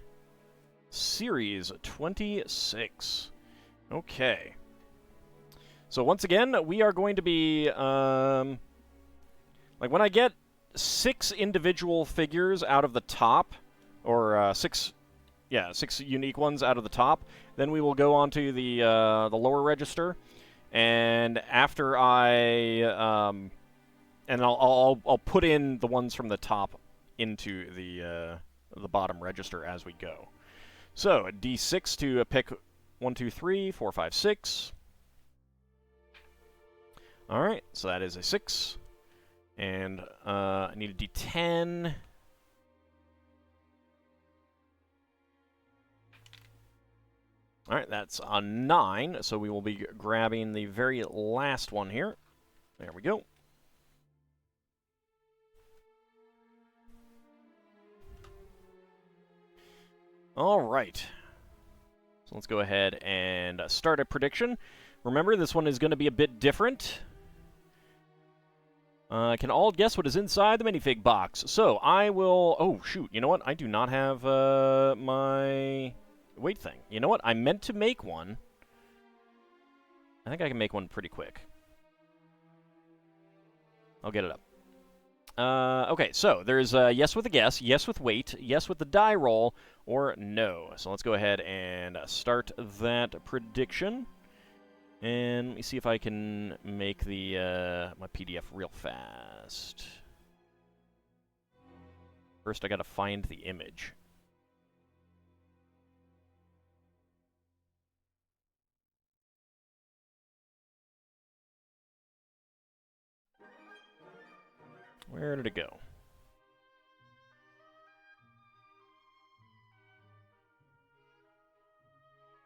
Series 26. Okay. So once again, we are going to be, like when I get 6 individual figures out of the top, or 6 unique ones out of the top, then we will go on to the lower register, and after I, and I'll put in the ones from the top into the bottom register as we go. So a D6 to pick 1, 2, 3, 4, 5, 6. All right, so that is a 6, and I need a D10. All right, that's a 9, so we will be grabbing the very last one here. There we go. All right. So let's go ahead and start a prediction. Remember, this one is going to be a bit different. Can all guess what is inside the minifig box? So I will... Oh, shoot. You know what? I do not have my weight thing. You know what? I meant to make one. I think I can make one pretty quick. I'll get it up. Okay, so there's yes with a guess, yes with weight, yes with the die roll, or no. So let's go ahead and start that prediction. And let me see if I can make the my PDF real fast. First, I gotta find the image. Where did it go?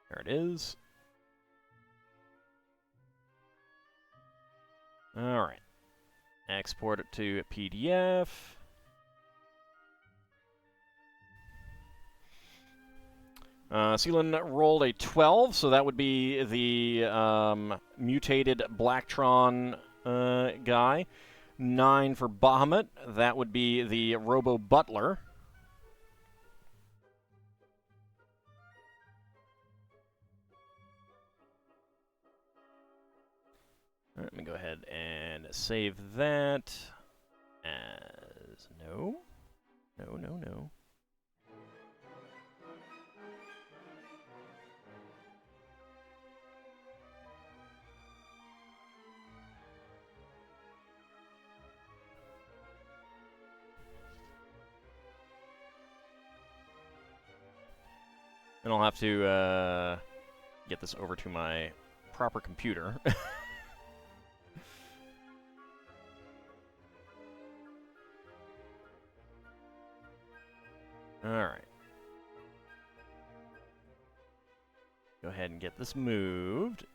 There it is. All right. Export it to a PDF. Seelan rolled a 12, so that would be the mutated Blacktron guy. 9 for Bahamut. That would be the Robo Butler. All right, let me go ahead and save that. as... No. No, no, no. And I'll have to get this over to my proper computer. Alright. Go ahead and get this moved.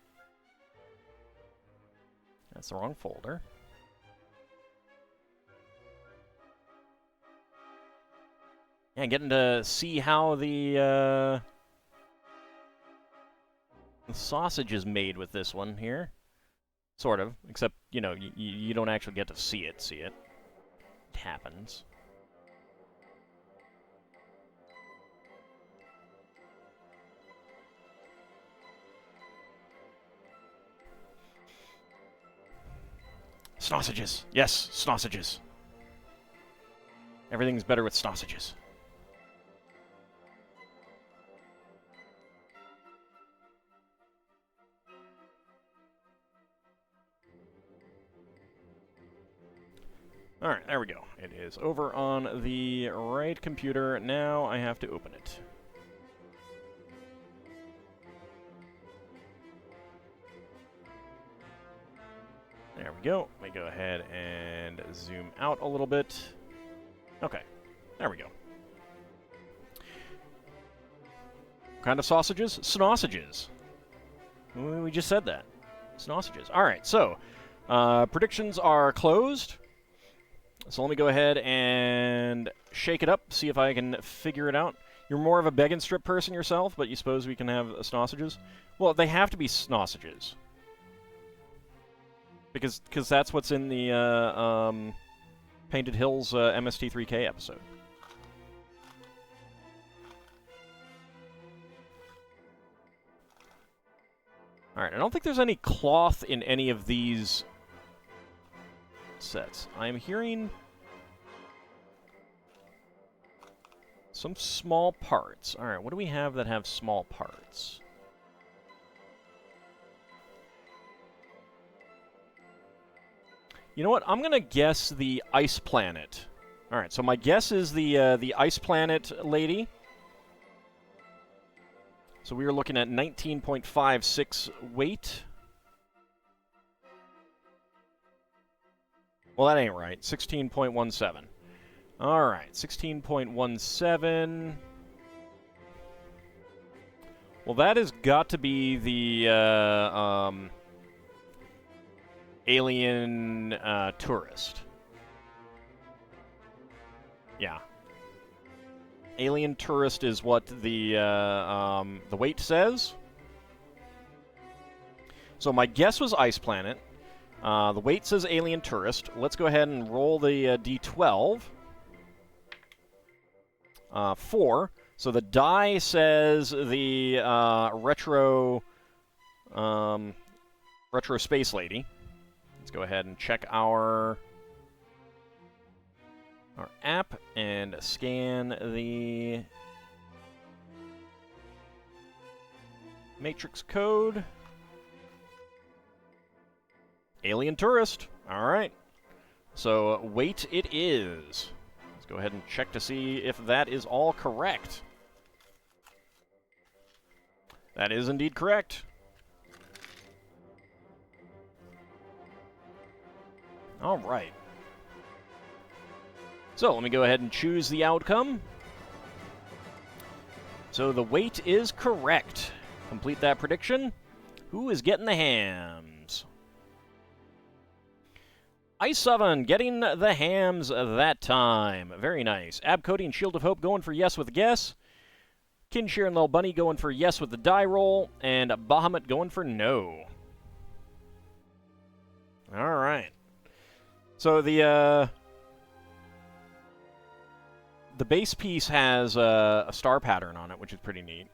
That's the wrong folder. Yeah, getting to see how the sausage is made with this one here. Sort of, except, you know, you don't actually get to see it. It happens. Sausages. Yes, sausages. Everything's better with sausages. Alright, there we go. It is over on the right computer. Now I have to open it. There we go. Let me go ahead and zoom out a little bit. Okay, there we go. What kind of sausages? Sausages. We just said that. Sausages. Alright, so predictions are closed. So let me go ahead and shake it up, see if I can figure it out. You're more of a beg and strip person yourself, but you suppose we can have sausages? Well, they have to be sausages. Because that's what's in the Painted Hills MST3K episode. Alright, I don't think there's any cloth in any of these sets. I'm hearing some small parts. Alright, what do we have that have small parts? You know what? I'm gonna guess the ice planet. Alright, so my guess is the ice planet lady. So we are looking at 19.56 weight. Well, that ain't right. 16.17. Alright, 16.17. Well, that has got to be the alien tourist. Yeah. Alien tourist is what the weight says. So my guess was ice planet. The weight says alien tourist. Let's go ahead and roll the D12. 4. So the die says the retro space lady. Let's go ahead and check our app and scan the matrix code. Alien tourist. All right. So weight it is. Let's go ahead and check to see if that is all correct. That is indeed correct. All right. So let me go ahead and choose the outcome. So the weight is correct. Complete that prediction. Who is getting the hams? Ice Oven getting the hams that time. Very nice. Abcody and Shield of Hope going for yes with the guess. Kinshire and Little Bunny going for yes with the die roll. And Bahamut going for no. All right. So the base piece has a star pattern on it, which is pretty neat.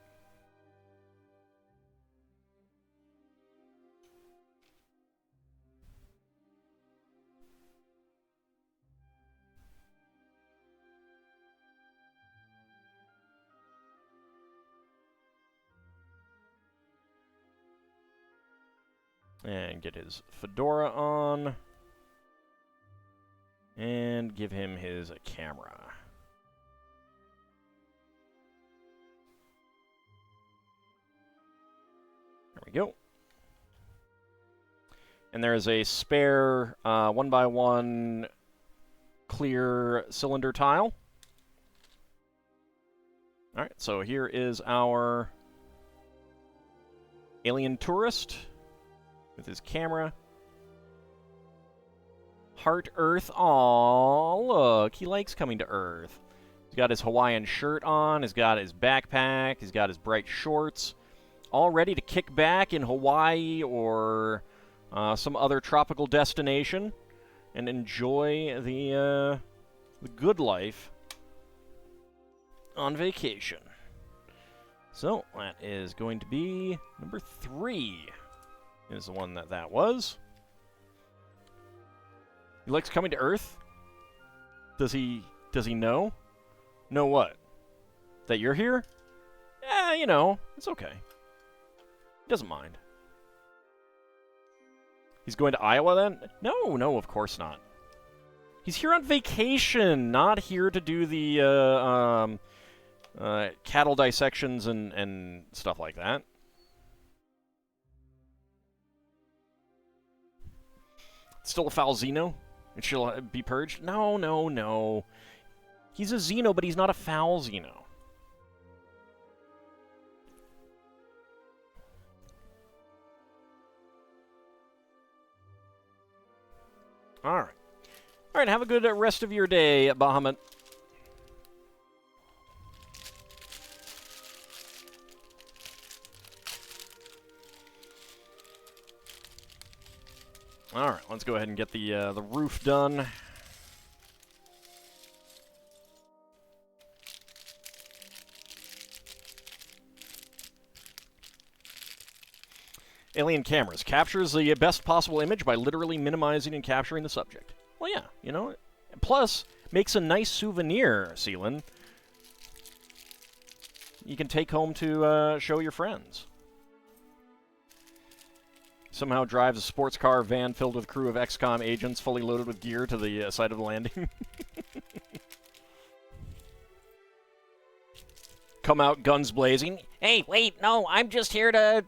And get his fedora on. And give him his camera. There we go. And there is a spare 1x1 clear cylinder tile. Alright, so here is our alien tourist with his camera. Heart Earth. Aw, look, he likes coming to Earth. He's got his Hawaiian shirt on, he's got his backpack, he's got his bright shorts, all ready to kick back in Hawaii or some other tropical destination and enjoy the good life on vacation. So, that is going to be number 3 is the one that was. He likes coming to Earth? Does he know? Know what? That you're here? Yeah, you know, it's okay. He doesn't mind. He's going to Iowa then? No, of course not. He's here on vacation, not here to do the cattle dissections and stuff like that. Still a foul Xeno? It shall be purged? No. He's a Xeno, but he's not a foul Xeno. Alright, have a good rest of your day, Bahamut. Alright, let's go ahead and get the roof done. Alien cameras. Captures the best possible image by literally minimizing and capturing the subject. Well, yeah, you know. Plus, makes a nice souvenir, Seelan. You can take home to show your friends. Somehow drives a sports car van filled with a crew of XCOM agents fully loaded with gear to the site of the landing. Come out guns blazing. Hey, wait, no, I'm just here to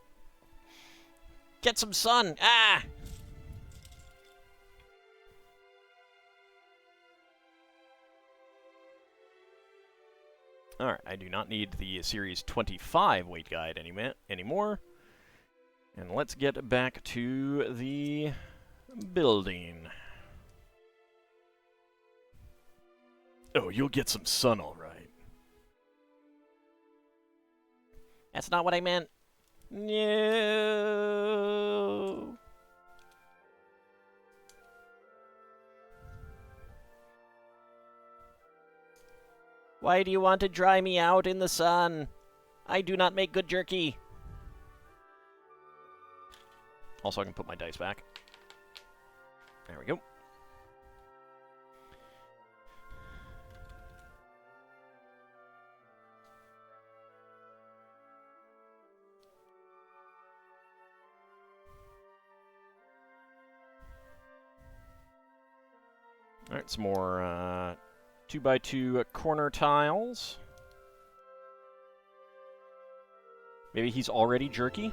get some sun. Ah! Alright, I do not need the Series 25 weight guide anymore. And let's get back to the building. Oh, you'll get some sun, all right. That's not what I meant. No. Why do you want to dry me out in the sun? I do not make good jerky. Also, I can put my dice back. There we go. Alright, some more 2x2 corner tiles. Maybe he's already jerky?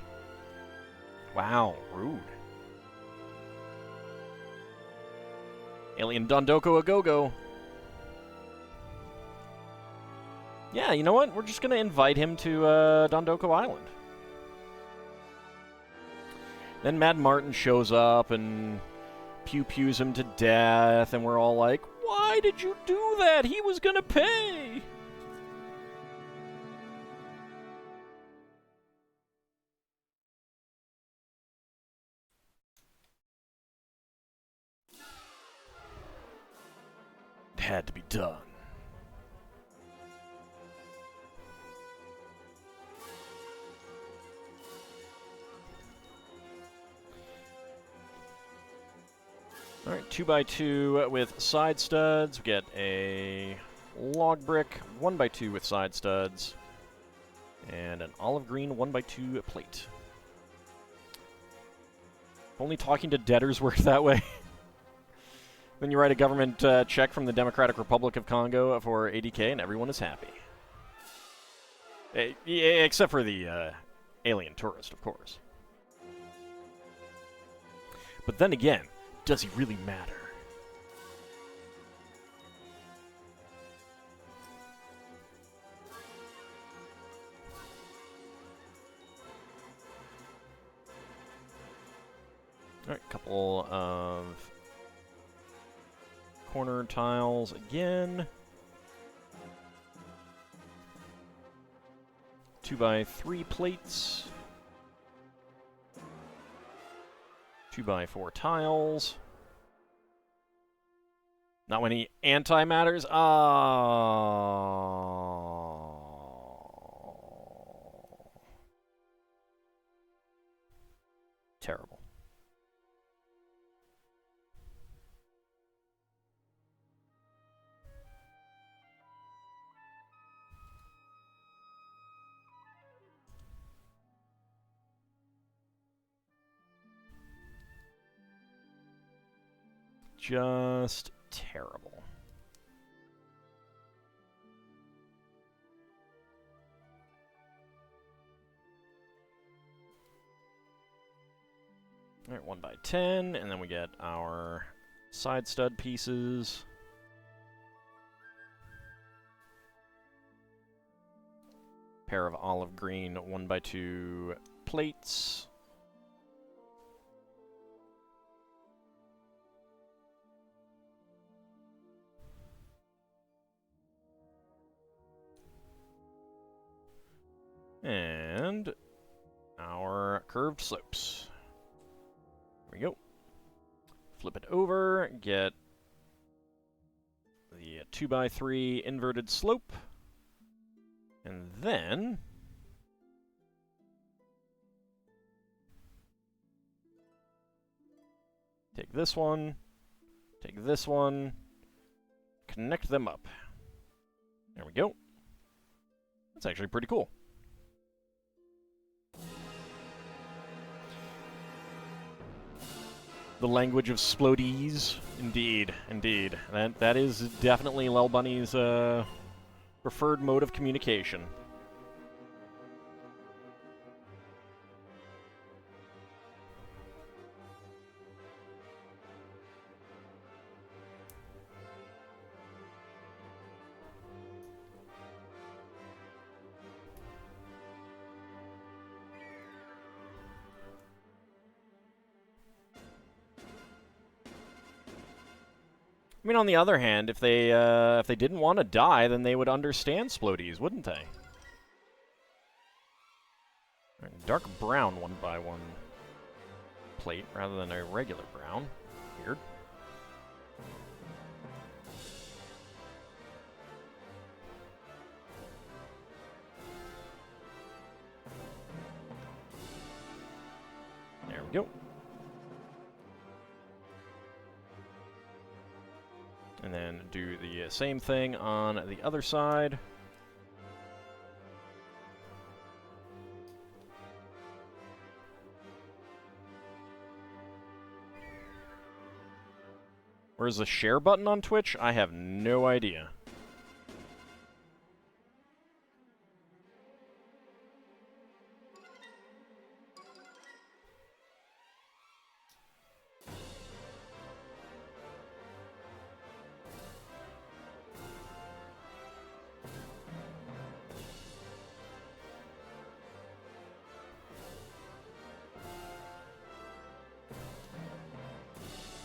Wow, rude. Alien Dondoko a go-go. Yeah, you know what? We're just going to invite him to Dondoko Island. Then Mad Martin shows up and pew-pews him to death, and we're all like, why did you do that? He was going to pay! It had to be done. Alright, 2x2 with side studs. We get a log brick, 1x2 with side studs, and an olive green 1x2 plate. Only talking to debtors worked that way. Then you write a government check from the Democratic Republic of Congo for 80K and everyone is happy. Except for the alien tourist, of course. But then again, does he really matter? Alright, couple of corner tiles again. 2x3 plates. 2x4 tiles. Not many antimatters. Oh. Terrible. Just terrible. All right, 1x10, and then we get our side stud pieces. Pair of olive green 1x2 plates. And our curved slopes. There we go. Flip it over, get the 2x3 inverted slope, and then take this one, connect them up. There we go. That's actually pretty cool. The language of splodies. Indeed, indeed. That is definitely Lel Bunny's preferred mode of communication. I mean, on the other hand, if they didn't want to die, then they would understand splodies, wouldn't they? Dark brown 1x1 plate rather than a regular brown. Weird. There we go. And then do the same thing on the other side. Where's the share button on Twitch? I have no idea.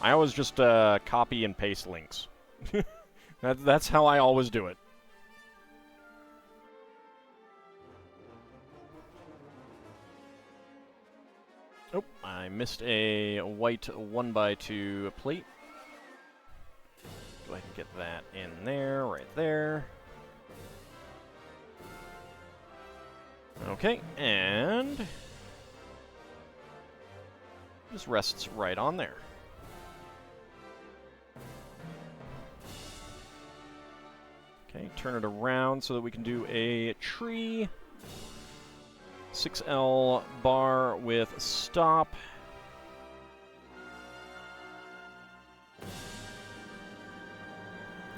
I always just copy and paste links. That's how I always do it. Oh, I missed a white 1x2 plate. Go ahead and get that in there, right there. Okay, and just rests right on there. Okay, turn it around so that we can do a tree. 6L bar with stop.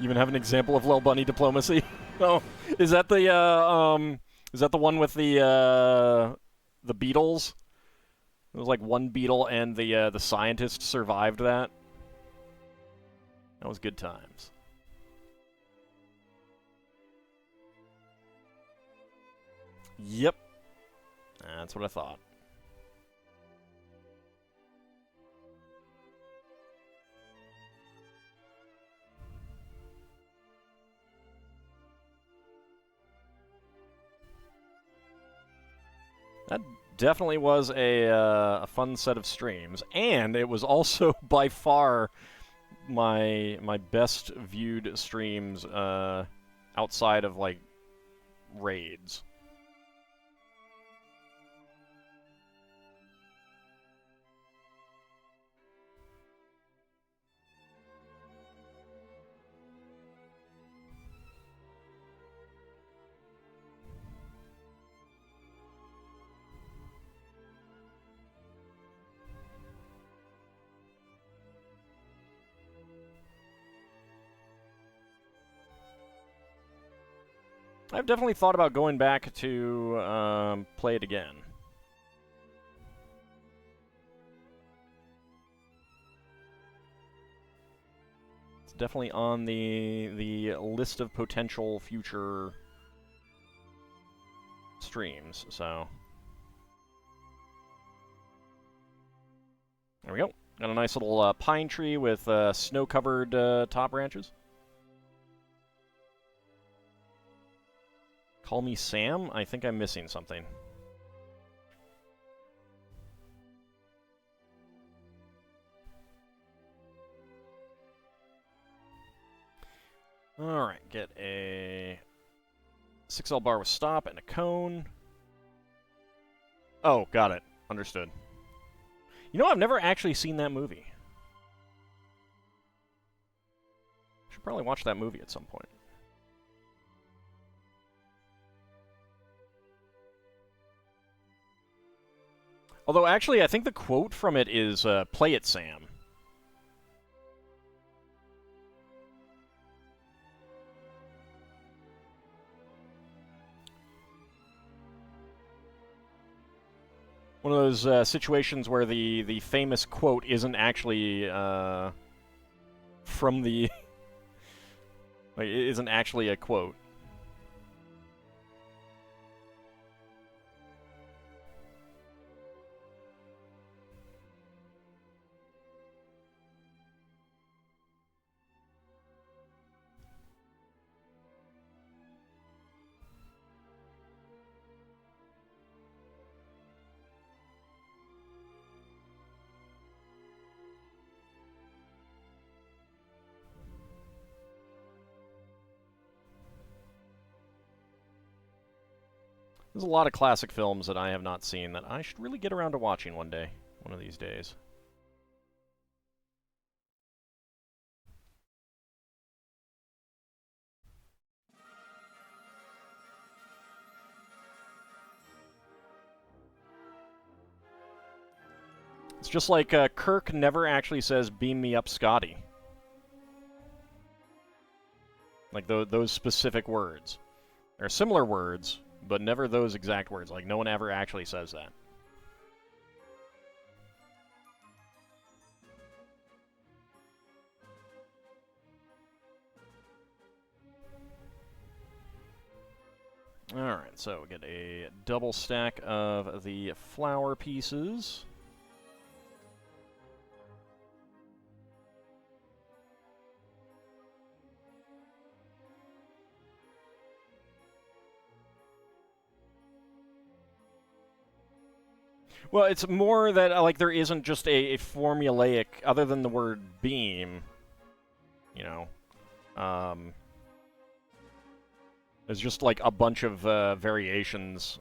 Even have an example of Lil Bunny diplomacy. Oh, is that the one with the beetles? It was like one beetle and the scientist survived that. That was good times. Yep. That's what I thought. That definitely was a fun set of streams, and it was also by far my best viewed streams outside of like raids. I've definitely thought about going back to play it again. It's definitely on the list of potential future streams, so... There we go. Got a nice little pine tree with snow-covered top branches. Call me Sam? I think I'm missing something. Alright, get a 6L bar with stop and a cone. Oh, got it. Understood. You know, I've never actually seen that movie. Should probably watch that movie at some point. Although, actually, I think the quote from it is, play it, Sam. One of those situations where the famous quote isn't actually from the... like, it isn't actually a quote. There's a lot of classic films that I have not seen that I should really get around to watching one day, one of these days. It's just like Kirk never actually says, beam me up, Scotty. Like those specific words. They're similar words, but never those exact words. Like, no one ever actually says that. Alright, so we get a double stack of the flower pieces. Well, it's more that, like, there isn't just a formulaic, other than the word beam, you know, there's just, like, a bunch of variations,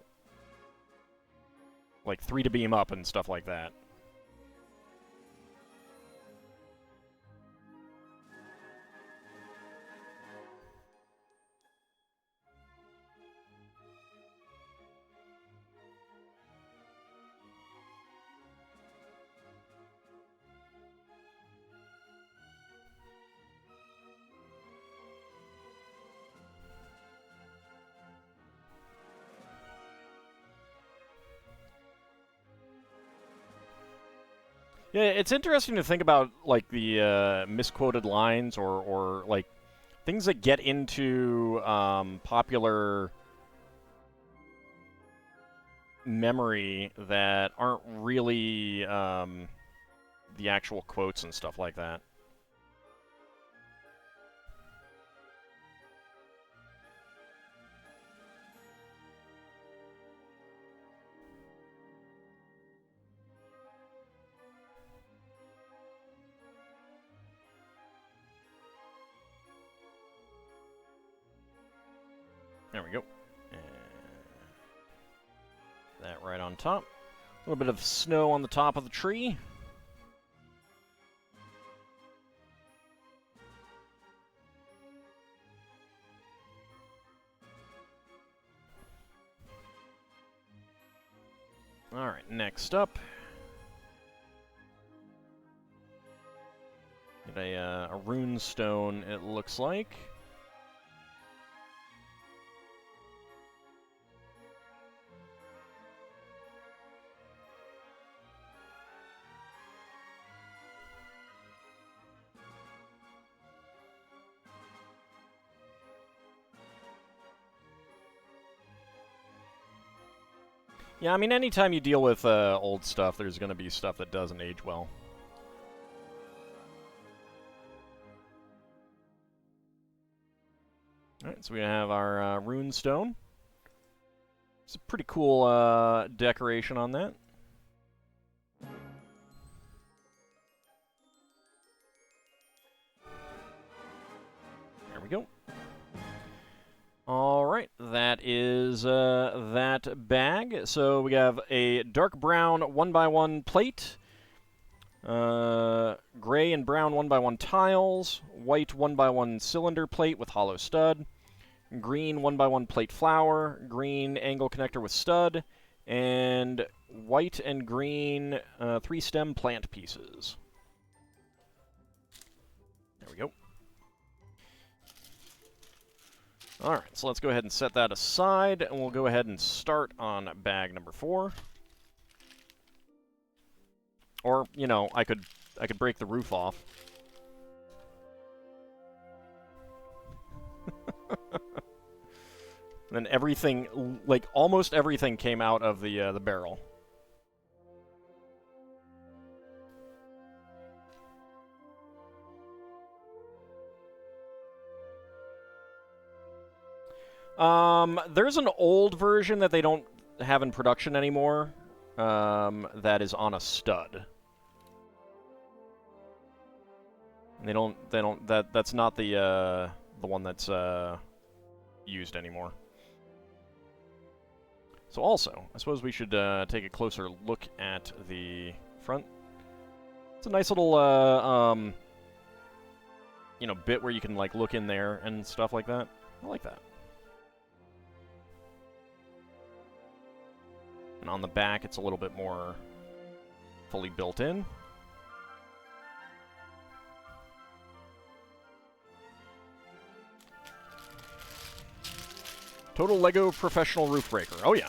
like 3 to beam up and stuff like that. Yeah, it's interesting to think about, like, the misquoted lines or like, things that get into popular memory that aren't really the actual quotes and stuff like that. There we go. And that right on top. A little bit of snow on the top of the tree. Alright, next up. Get a rune stone, it looks like. Yeah, I mean, anytime you deal with old stuff, there's going to be stuff that doesn't age well. Alright, so we have our rune stone. It's a pretty cool decoration on that. There we go. Alright, that is that bag. So we have a dark brown 1x1 plate, gray and brown 1x1 tiles, white 1x1 cylinder plate with hollow stud, green 1x1 plate flower, green angle connector with stud, and white and green 3-stem plant pieces. There we go. Alright, so let's go ahead and set that aside, and we'll go ahead and start on bag number 4. Or, you know, I could break the roof off. Then everything, like, almost everything came out of the barrel. There's an old version that they don't have in production anymore, that is on a stud. And that's not the one that's, used anymore. So also, I suppose we should, take a closer look at the front. It's a nice little, you know, bit where you can, like, look in there and stuff like that. I like that. And on the back, it's a little bit more fully built in. Total Lego professional roof breaker. Oh yeah.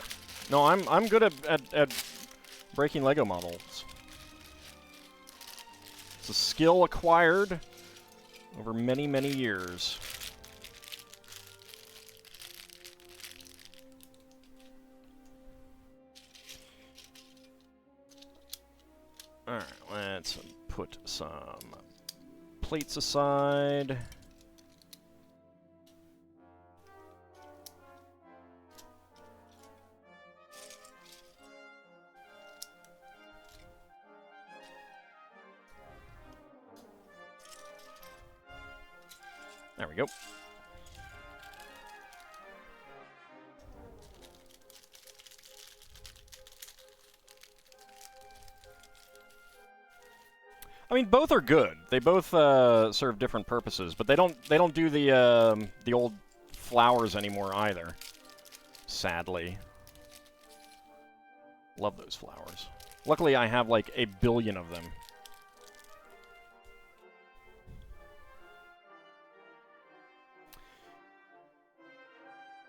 No, I'm good at breaking Lego models. It's a skill acquired over many, many years. Alright, let's put some plates aside. There we go. I mean, both are good. They both serve different purposes, but they don't do the old flowers anymore either. Sadly, love those flowers. Luckily, I have like 1 billion of them.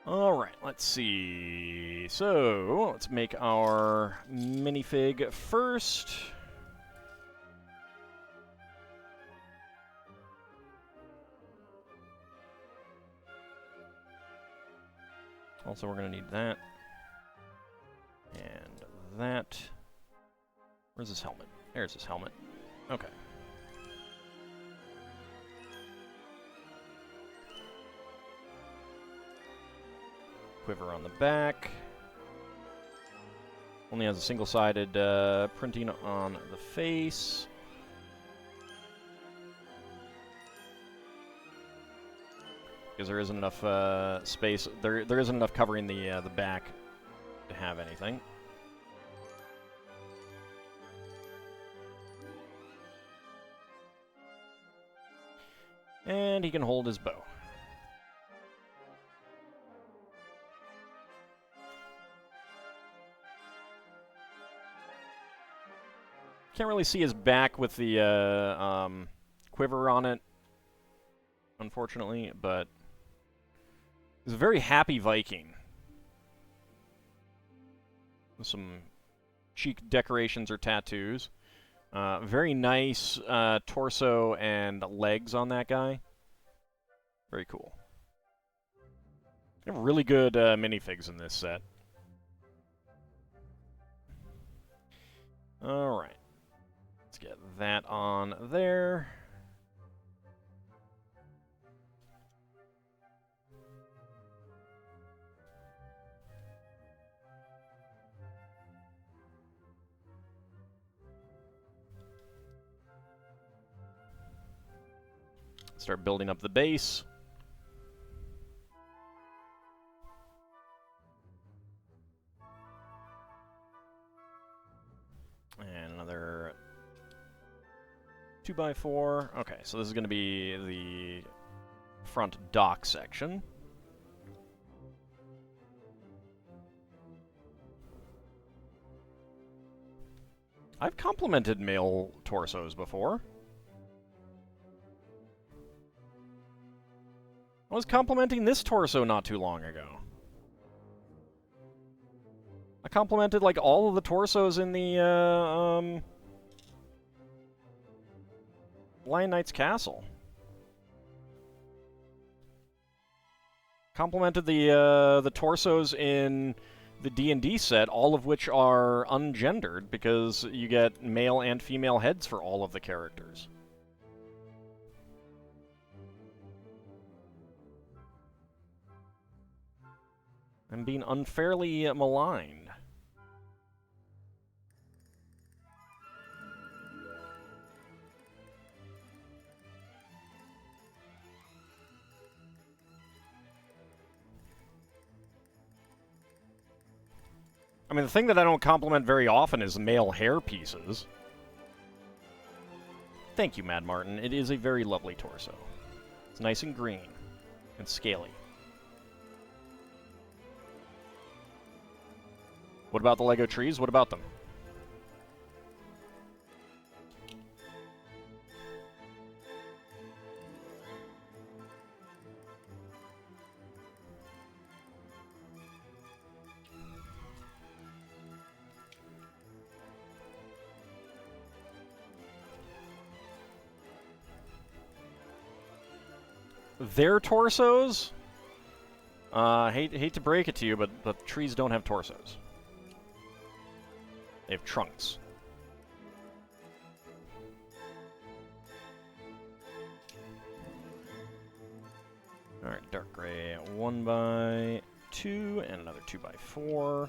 Alright, let's see. So, let's make our minifig first. Also, we're going to need that. And that. Where's his helmet? There's his helmet. Okay. Quiver on the back. Only has a single-sided printing on the face. Because there isn't enough space. There isn't enough covering the back to have anything. And he can hold his bow. Can't really see his back with the quiver on it, unfortunately, but he's a very happy Viking. With some cheek decorations or tattoos. Very nice torso and legs on that guy. Very cool. They have really good minifigs in this set. Alright. Let's get that on there. Start building up the base. And another 2x4. Okay, so this is going to be the front dock section. I've complimented male torsos before. I was complimenting this torso not too long ago. I complimented, like, all of the torsos in the, Lion Knight's Castle. Complimented the torsos in the D&D set, all of which are ungendered, because you get male and female heads for all of the characters. I'm being unfairly maligned. I mean, the thing that I don't compliment very often is male hair pieces. Thank you, Mad Martin. It is a very lovely torso. It's nice and green and scaly. What about the Lego trees? What about them? Their torsos? Hate to break it to you, but the trees don't have torsos. They have trunks. Alright, dark gray 1x2 and another 2x4.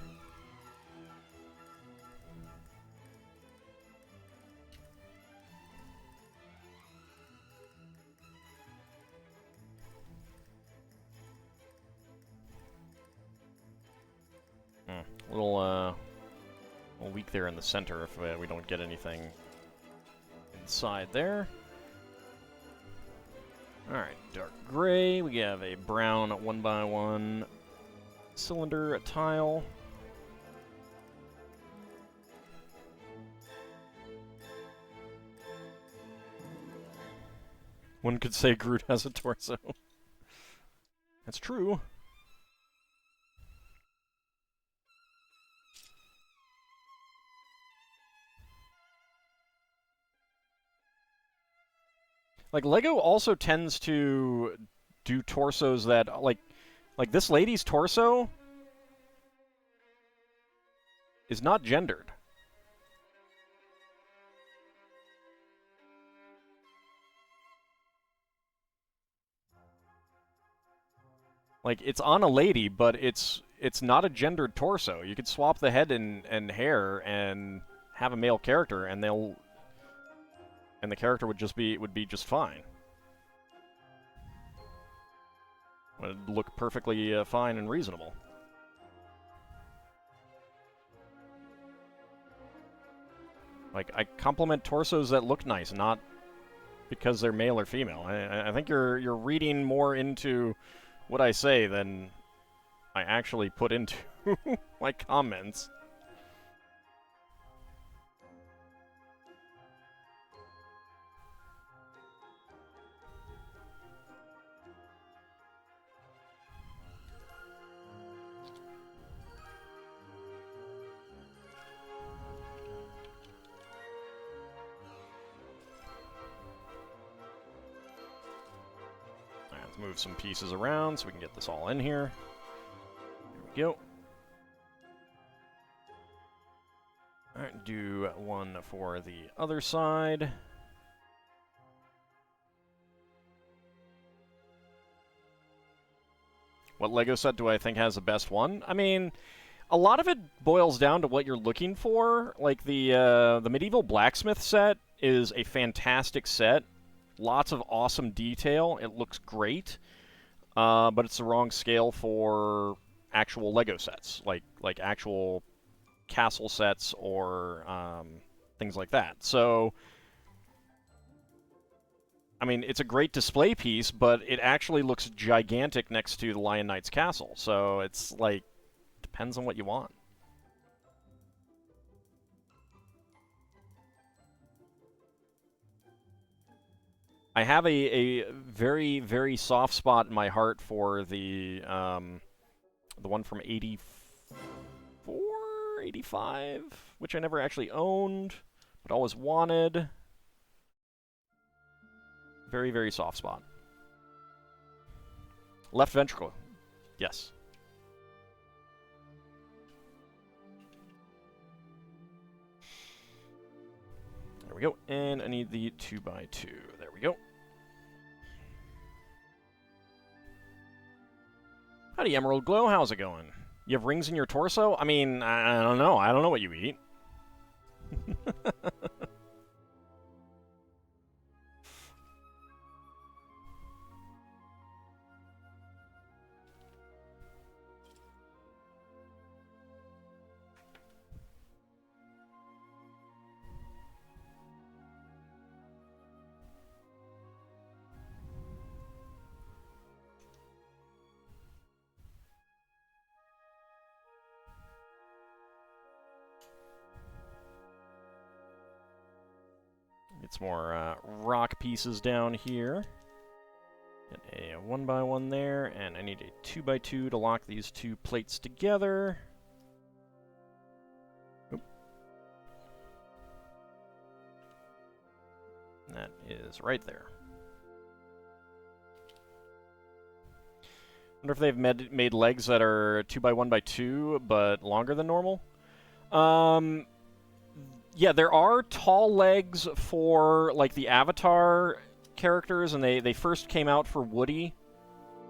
A little weak there in the center if we don't get anything inside there. Alright, dark gray. We have a brown 1x1 cylinder tile. One could say Groot has a torso. That's true. Like, Lego also tends to do torsos that, like this lady's torso is not gendered. Like, it's on a lady, but it's not a gendered torso. You could swap the head and hair and have a male character, and the character would be just fine. Would look perfectly fine and reasonable. Like, I compliment torsos that look nice, not because they're male or female. I think you're reading more into what I say than I actually put into my comments. Let's move some pieces around so we can get this all in here. There we go. Alright, do one for the other side. What LEGO set do I think has the best one? I mean, a lot of it boils down to what you're looking for. Like, the Medieval Blacksmith set is a fantastic set. Lots of awesome detail. It looks great, but it's the wrong scale for actual LEGO sets, like actual castle sets or things like that. So, I mean, it's a great display piece, but it actually looks gigantic next to the Lion Knight's castle. So it's like, depends on what you want. I have a very, very soft spot in my heart for the one from 84, 85, which I never actually owned, but always wanted. Very, very soft spot. Left ventricle. Yes. There we go. And I need the 2x2. There we go. Howdy, Emerald Glow. How's it going? You have rings in your torso? I mean, I don't know. I don't know what you eat. Get some more rock pieces down here. Get a 1x1 there, and I need a 2x2 to lock these two plates together. Oop. That is right there. Wonder if they've made legs that are 2x1x2, but longer than normal. Yeah, there are tall legs for, like, the Avatar characters, and they first came out for Woody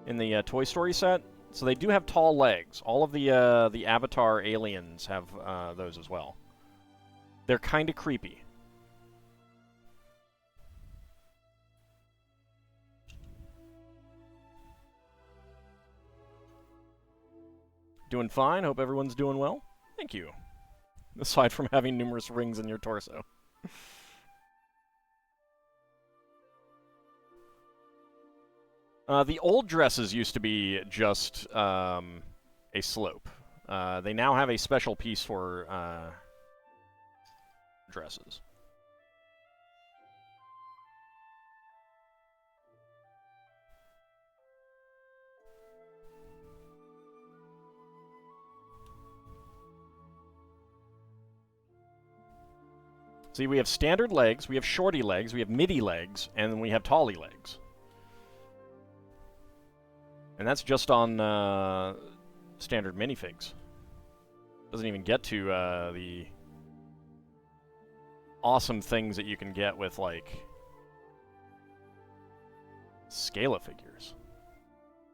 in the Toy Story set. So they do have tall legs. All of the Avatar aliens have those as well. They're kind of creepy. Doing fine. Hope everyone's doing well. Thank you. Aside from having numerous rings in your torso. The old dresses used to be just a slope. They now have a special piece for dresses. See, we have standard legs, we have shorty legs, we have midi legs, and then we have tally legs. And that's just on standard minifigs. Doesn't even get to the awesome things that you can get with, like, Scala figures,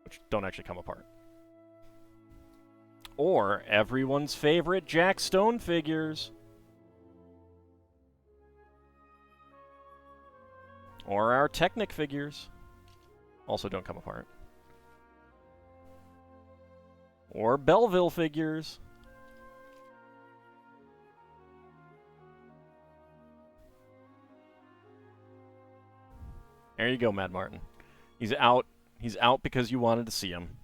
which don't actually come apart. Or everyone's favorite Jack Stone figures. Or our Technic figures. Also don't come apart. Or Belleville figures. There you go, Mad Martin. He's out. He's out because you wanted to see him.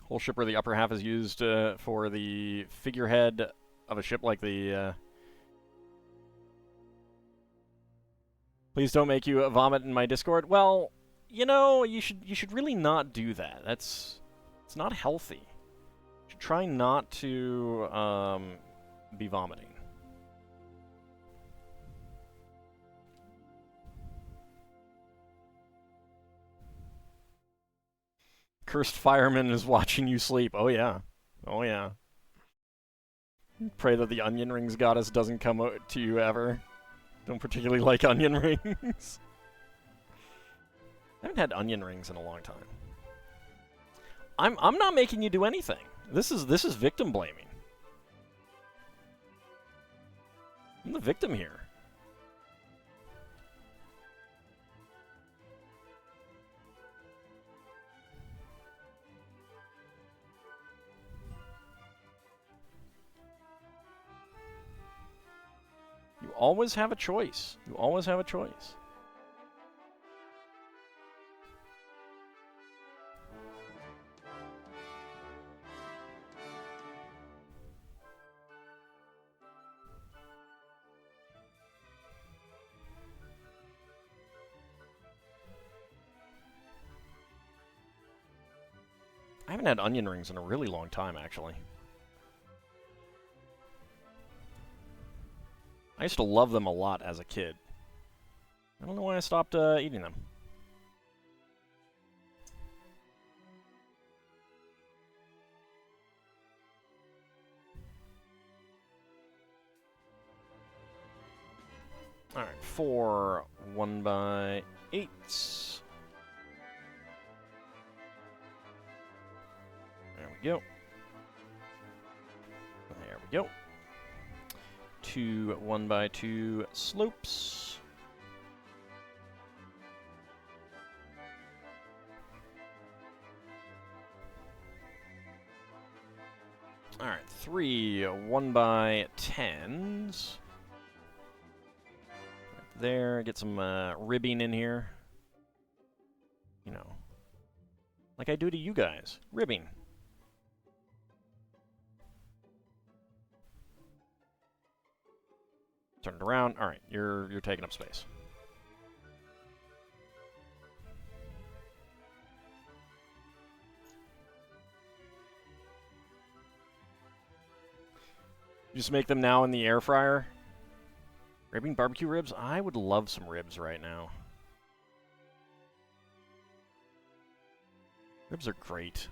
Whole shipper, the upper half is used for the figurehead of a ship like the... Please don't make you vomit in my Discord. Well, you know, you should really not do that. It's not healthy. You should try not to be vomiting. Cursed fireman is watching you sleep. Oh yeah. Oh yeah. Pray that the onion rings goddess doesn't come to you ever. Don't particularly like onion rings. I haven't had onion rings in a long time. I'm not making you do anything. This is victim blaming. I'm the victim here. You always have a choice. You always have a choice. I haven't had onion rings in a really long time, actually. I used to love them a lot as a kid. I don't know why I stopped eating them. Alright, 4 1x8s. There we go. There we go. 2 1x2 slopes. Alright, 3 1x10s. Right there, get some ribbing in here. You know, like I do to you guys. Ribbing. Turn it around. All right, you're taking up space. Just make them now in the air fryer. Ribbing barbecue ribs? I would love some ribs right now. Ribs are great.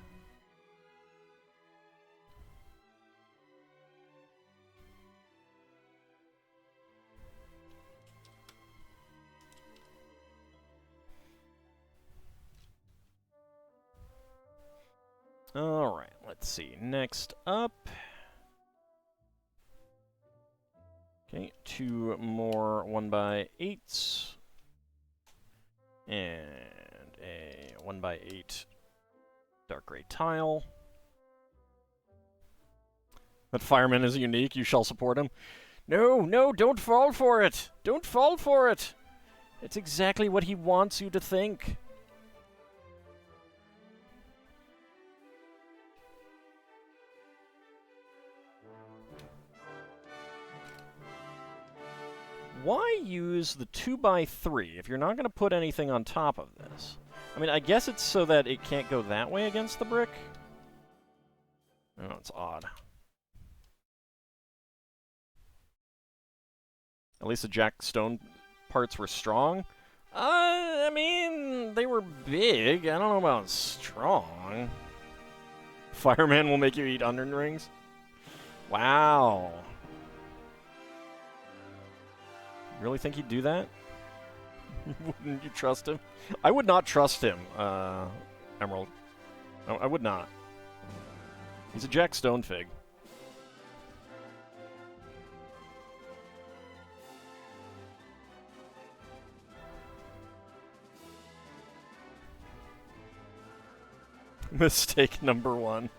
Alright, let's see. Next up. Okay, 2 more 1x8s. And a 1x8 dark gray tile. That fireman is unique. You shall support him. No, no, don't fall for it. Don't fall for it. It's exactly what he wants you to think. Why use the 2x3 if you're not going to put anything on top of this? I mean, I guess it's so that it can't go that way against the brick. Oh, it's odd. At least the Jack Stone parts were strong. I mean, they were big. I don't know about strong. Fireman will make you eat onion rings? Wow. Really think he'd do that? Wouldn't you trust him? I would not trust him, Emerald. No, I would not. He's a Jack Stonefig. Mistake number 1.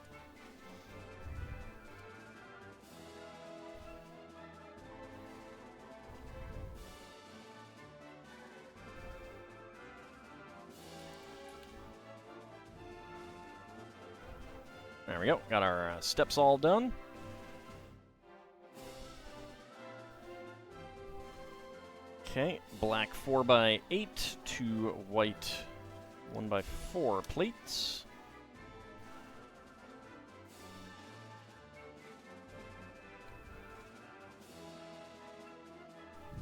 There we go. Got our steps all done. Okay, black 4x8 to white 1x4 plates.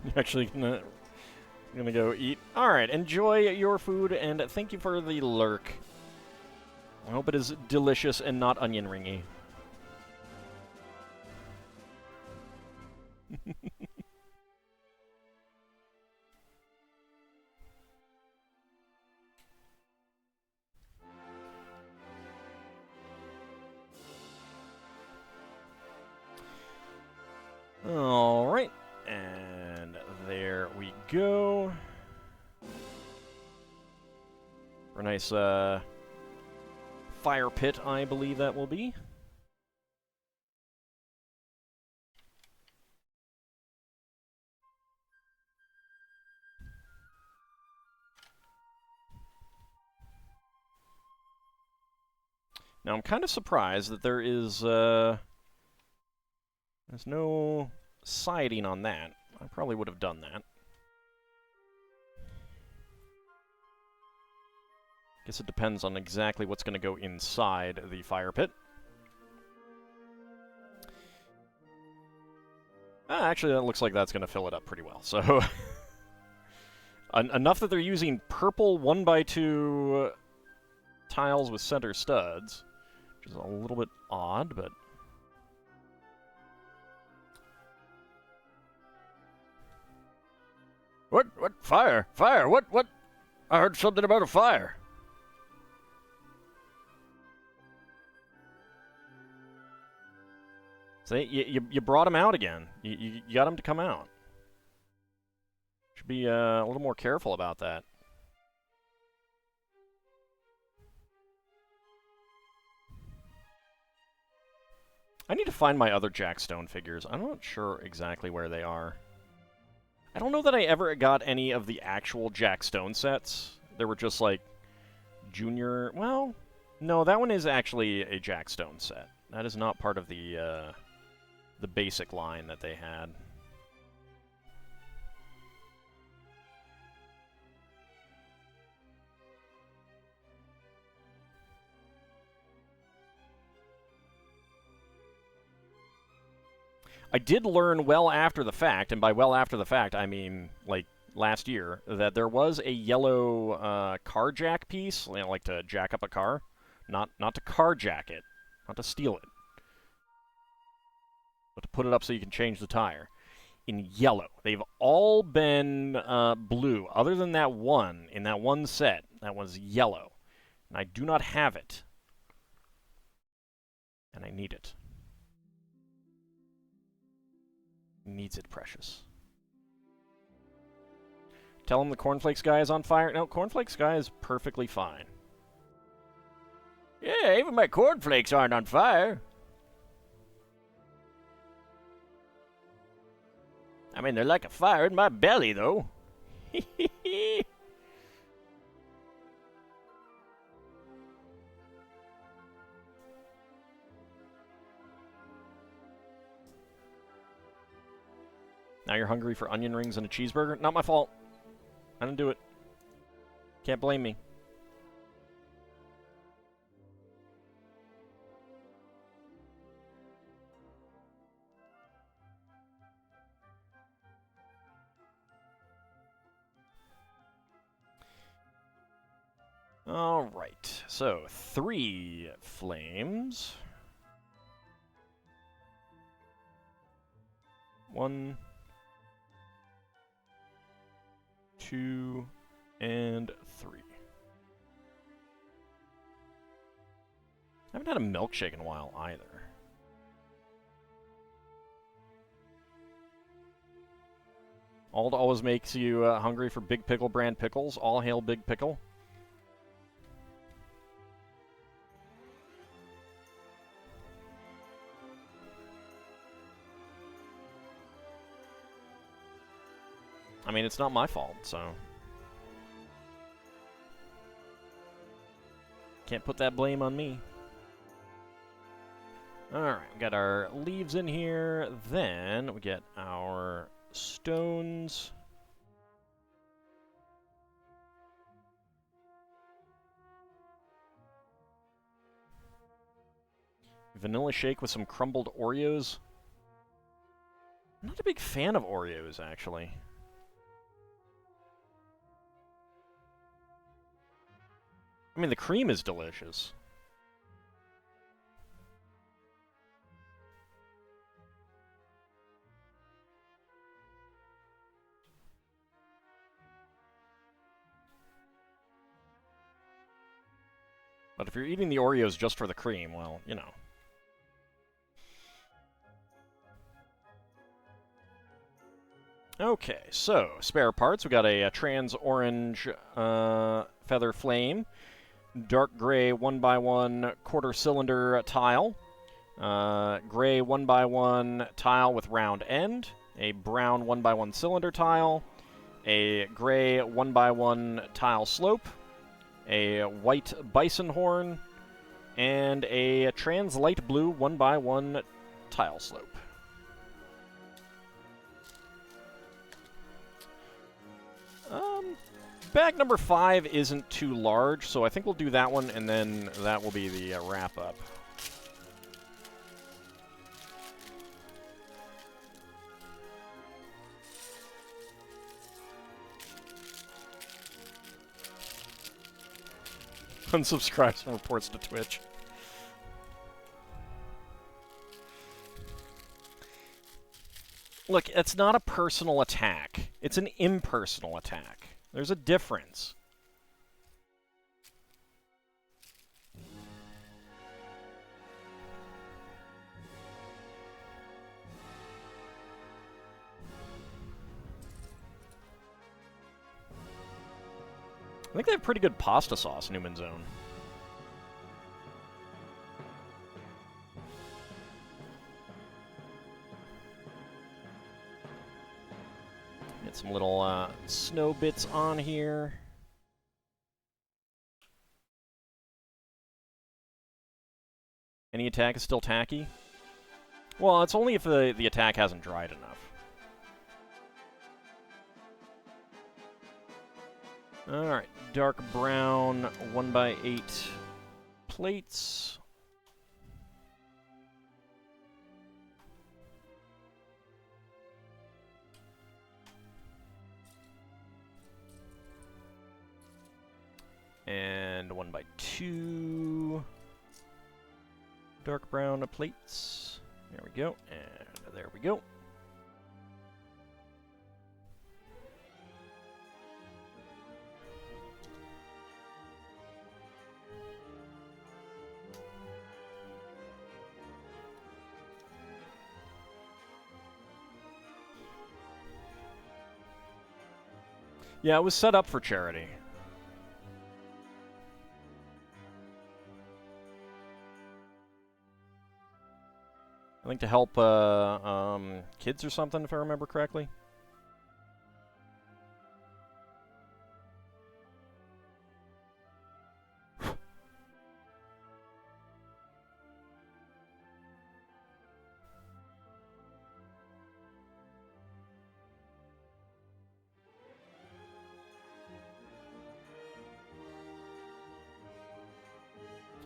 You're actually gonna go eat. All right, enjoy your food, and thank you for the lurk. I hope it is delicious and not onion ringy. All right, and there we go. For a nice fire pit, I believe that will be. Now, I'm kind of surprised that there is, there's no siding on that. I probably would have done that. Guess it depends on exactly what's going to go inside the fire pit. Actually, that looks like that's going to fill it up pretty well. So, enough that they're using purple 1x2 tiles with center studs, which is a little bit odd, but... What? Fire? Fire? What? I heard something about a fire. See, you brought him out again. You got him to come out. Should be a little more careful about that. I need to find my other Jack Stone figures. I'm not sure exactly where they are. I don't know that I ever got any of the actual Jack Stone sets. There were just, like, junior... Well, no, that one is actually a Jack Stone set. That is not part of the basic line that they had. I did learn well after the fact, and by well after the fact, I mean, like, last year, that there was a yellow car jack piece, you know, like to jack up a car. Not to carjack it, not to steal it, but to put it up so you can change the tire. In yellow. They've all been blue, other than that one, in that one set, that was yellow. And I do not have it. And I need it. Needs it, precious. Tell him the Cornflakes guy is on fire. No, Cornflakes guy is perfectly fine. Yeah, even my cornflakes aren't on fire. I mean, they're like a fire in my belly, though. Now you're hungry for onion rings and a cheeseburger? Not my fault. I didn't do it. Can't blame me. Alright, so 3 flames. 1, 2, and 3. I haven't had a milkshake in a while either. Ald always makes you hungry for Big Pickle brand pickles. All hail Big Pickle. I mean, it's not my fault, so... Can't put that blame on me. Alright, we got our leaves in here. Then we get our stones. Vanilla shake with some crumbled Oreos. I'm not a big fan of Oreos, actually. I mean, the cream is delicious. But if you're eating the Oreos just for the cream, well, you know. Okay, so, spare parts. We got a trans-orange feather flame, dark gray 1x1 quarter-cylinder tile, gray 1x1 tile with round end, a brown 1x1 cylinder tile, a gray 1x1 tile slope, a white bison horn, and a trans light blue 1x1 tile slope. Bag number 5 isn't too large, so I think we'll do that one, and then that will be the wrap-up. Unsubscribes and reports to Twitch. Look, it's not a personal attack. It's an impersonal attack. There's a difference. I think they have pretty good pasta sauce, Newman's Own. Get some little snow bits on here. Any attack is still tacky? Well, it's only if the attack hasn't dried enough. Alright, dark brown 1x8 plates. And 1x2 dark brown plates. There we go, and there we go. Yeah, it was set up for charity. I think to help kids or something, if I remember correctly.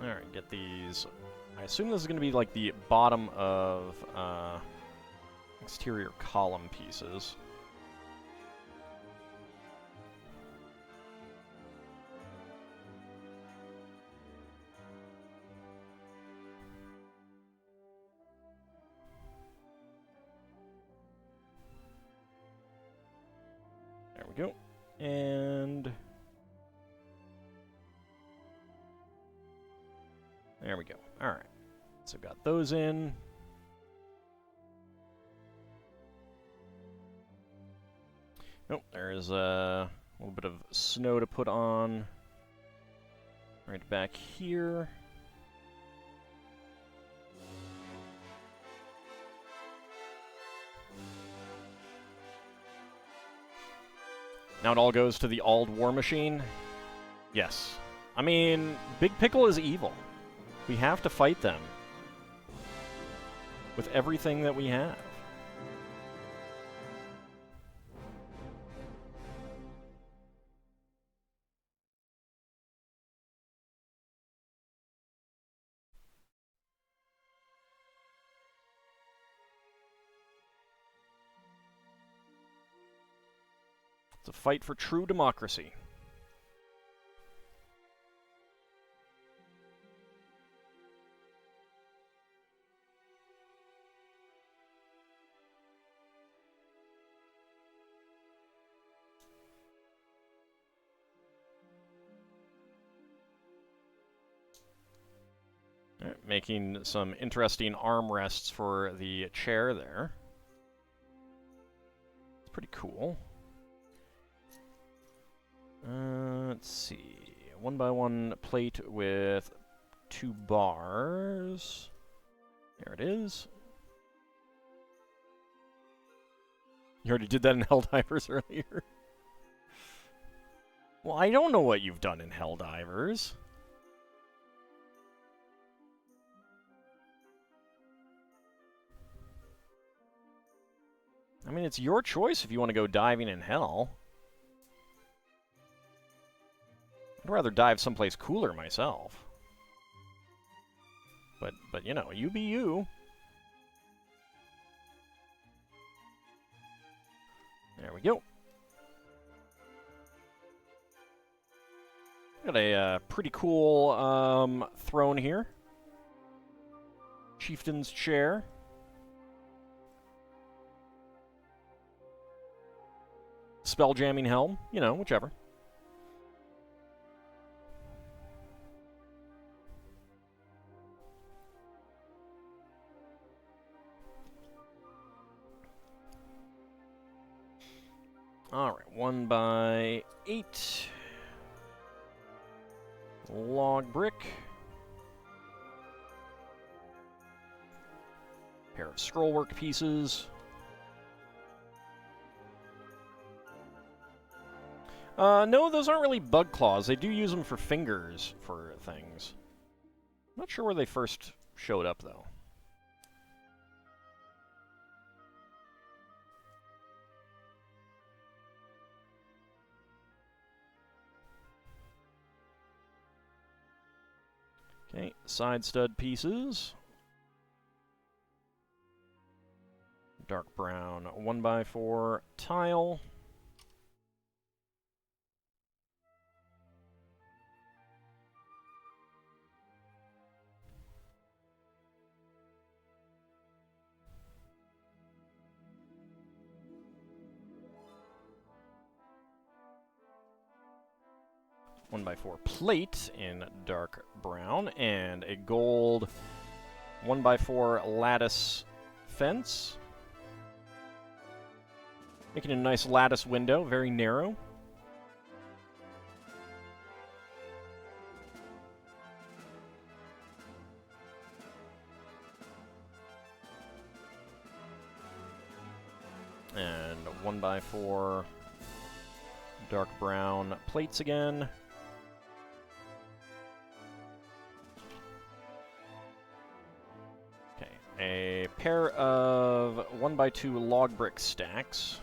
Alright, get these. I assume this is going to be like the bottom of exterior column pieces. we go. And there we go. All right. So got those in. Nope, there's a little bit of snow to put on right back here. Now it all goes to the Auld War Machine. Yes. I mean, Big Pickle is evil. We have to fight them with everything that we have. It's a fight for true democracy. All right, making some interesting armrests for the chair there. It's pretty cool. Let's see. 1x1 plate with 2 bars. There it is. You already did that in Helldivers earlier. Well, I don't know what you've done in Helldivers. I mean, it's your choice if you want to go diving in hell. I'd rather dive someplace cooler myself. But you know, you be you. There we go. Got a pretty cool throne here. Chieftain's chair. Spelljamming helm, you know, whichever. Alright, 1x8. Log brick. Pair of scrollwork pieces. No, those aren't really bug claws. They do use them for fingers for things. I'm not sure where they first showed up, though. Okay, side stud pieces. Dark brown 1x4 tile. One by 4 plate in dark brown, and a gold 1x4 lattice fence. Making a nice lattice window, very narrow. And 1x4 dark brown plates again. A pair of 1x2 log brick stacks.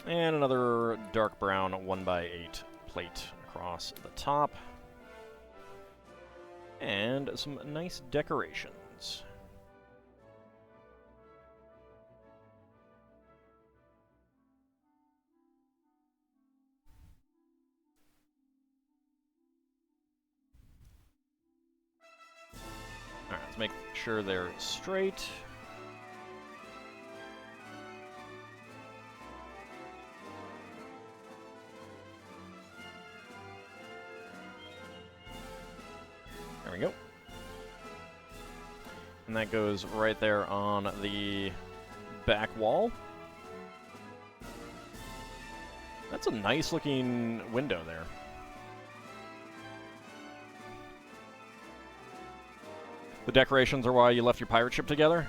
And another dark brown 1x8 plate across the top. And some nice decorations. Let's make sure they're straight. There we go. And that goes right there on the back wall. That's a nice looking window there. The decorations are why you left your pirate ship together?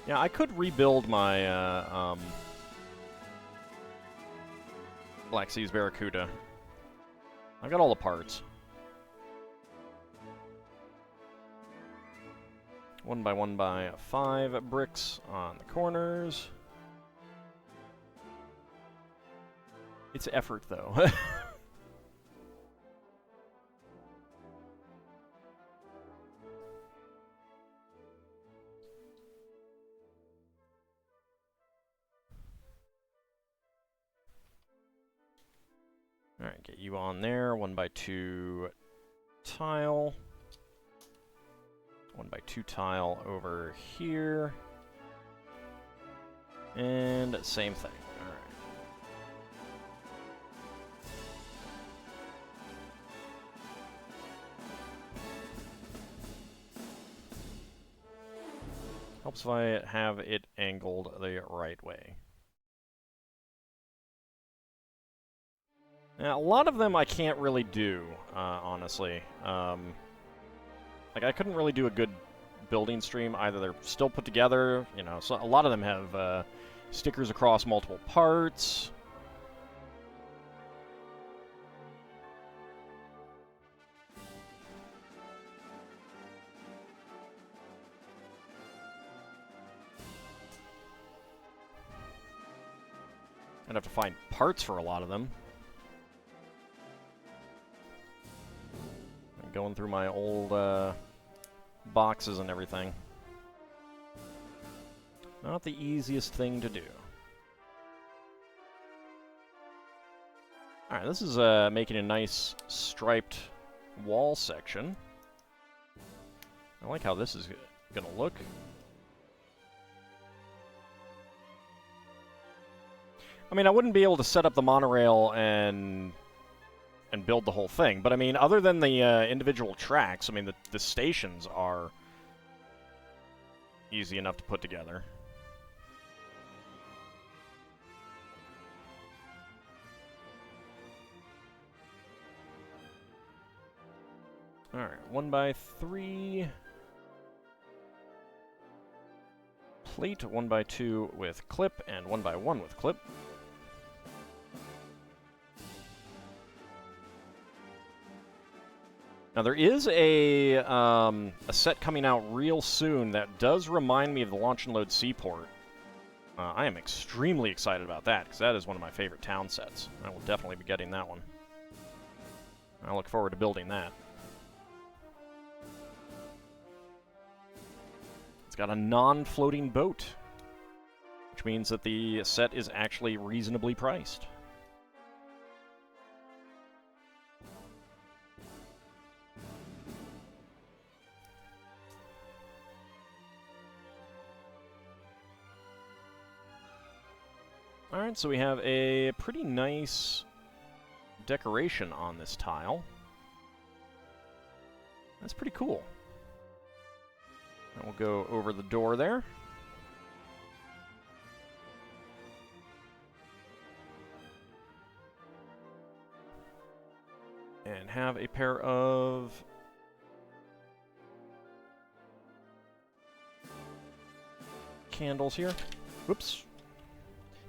Yeah, I could rebuild my Black Seas Barracuda. I've got all the parts. 1 by 1 by 5 bricks on the corners. It's effort, though. Alright, get you on there. 1 by 2 tile. 1 by 2 tile over here. And same thing. Alright. Helps if I have it angled the right way. Now, a lot of them I can't really do, honestly. Like, I couldn't really do a good building stream. Either they're still put together, you know, so a lot of them have stickers across multiple parts. I'd have to find parts for a lot of them. I'm going through my old boxes and everything. Not the easiest thing to do. Alright, this is making a nice striped wall section. I like how this is gonna look. I mean, I wouldn't be able to set up the monorail and build the whole thing, but I mean, other than the individual tracks, I mean, the stations are easy enough to put together. Alright, 1 by 3. Plate, 1 by 2 with clip, and 1 by 1 with clip. Now, there is a set coming out real soon that does remind me of the Launch and Load Seaport. I am extremely excited about that, because that is one of my favorite town sets. I will definitely be getting that one. I look forward to building that. It's got a non-floating boat, which means that the set is actually reasonably priced. Alright, so we have a pretty nice decoration on this tile. That's pretty cool. And we'll go over the door there. And have a pair of candles here. Whoops.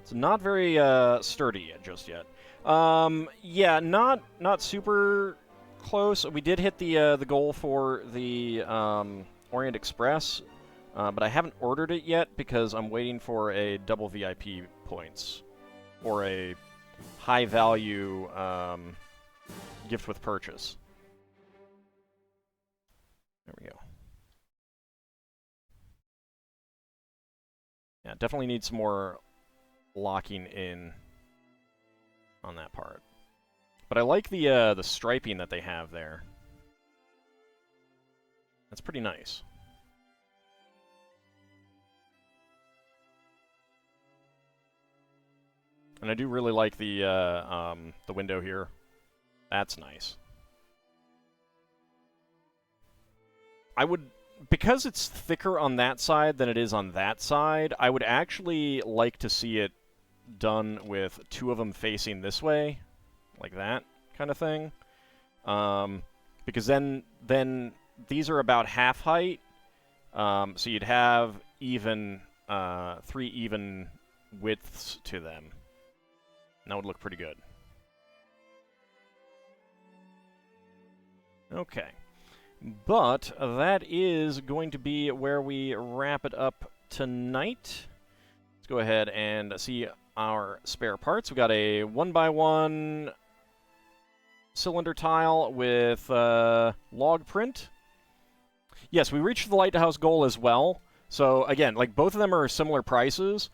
It's not very sturdy just yet. Yeah, not super close. We did hit the goal for the Orient Express, but I haven't ordered it yet because I'm waiting for a double VIP points or a high value gift with purchase. There we go. Yeah, definitely need some more locking in on that part. But I like the striping that they have there. That's pretty nice. And I do really like the window here. That's nice. I would, because it's thicker on that side than it is on that side, I would actually like to see it done with two of them facing this way, like that kind of thing. Because then these are about half height, so you'd have even 3 even widths to them. And that would look pretty good. Okay. But that is going to be where we wrap it up tonight. Let's go ahead and see our spare parts. We got a 1x1 cylinder tile with log print. Yes, we reached the lighthouse goal as well. So again, like both of them are similar prices.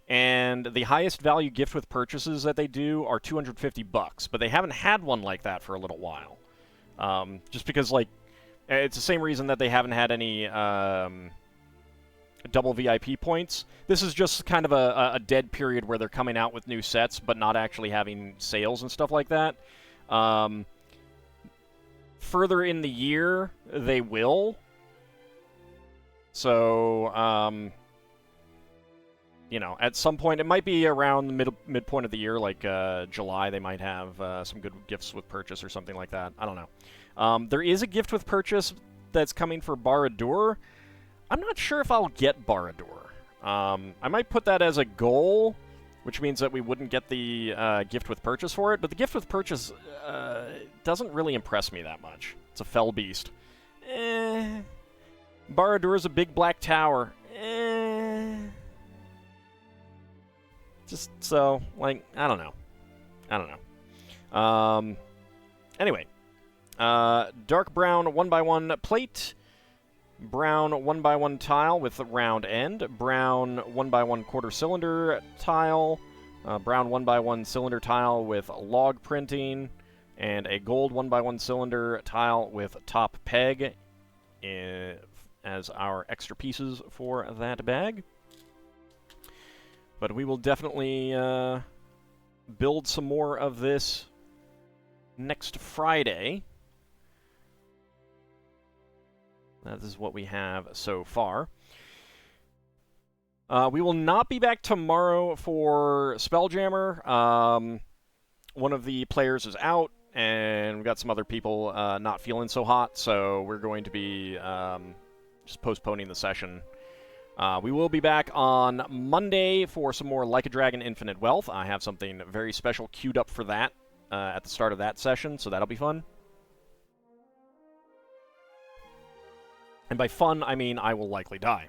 And the highest value gift with purchases that they do are $250, but they haven't had one like that for a little while. Just because, like, it's the same reason that they haven't had any double VIP points. This is just kind of a dead period where they're coming out with new sets, but not actually having sales and stuff like that. Further in the year, they will. So, you know, at some point, it might be around the midpoint of the year, like July, they might have some good gifts with purchase or something like that. I don't know. There is a gift with purchase that's coming for Barad-dûr. I'm not sure if I'll get Barad-dûr. I might put that as a goal, which means that we wouldn't get the gift with purchase for it, but the gift with purchase doesn't really impress me that much. It's a fell beast. Barad-dûr is a big black tower. Just so, like, I don't know. Anyway. Dark brown 1x1 plate. Brown 1x1 tile with a round end. Brown 1x1 quarter cylinder tile. Brown 1x1 cylinder tile with log printing. And a gold 1x1 cylinder tile with top peg as our extra pieces for that bag. But we will definitely build some more of this next Friday. That is what we have so far. We will not be back tomorrow for Spelljammer. One of the players is out, and we've got some other people not feeling so hot, so we're going to be just postponing the session. We will be back on Monday for some more Like a Dragon Infinite Wealth. I have something very special queued up for that at the start of that session, so that'll be fun. And by fun, I mean I will likely die.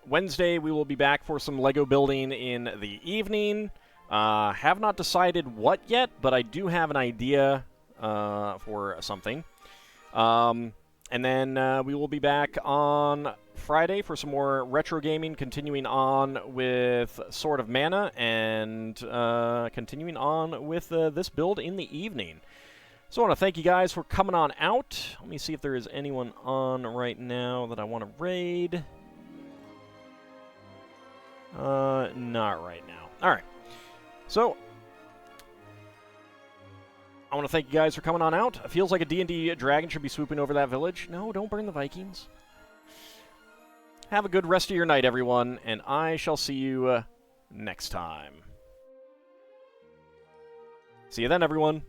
Wednesday, we will be back for some Lego building in the evening. Have not decided what yet, but I do have an idea for something. And then we will be back on Friday for some more retro gaming, continuing on with Sword of Mana, and continuing on with this build in the evening. So I want to thank you guys for coming on out. Let me see if there is anyone on right now that I want to raid. Not right now. All right. So I want to thank you guys for coming on out. It feels like a D&D dragon should be swooping over that village. No, don't burn the Vikings. Have a good rest of your night, everyone, and I shall see you next time. See you then, everyone.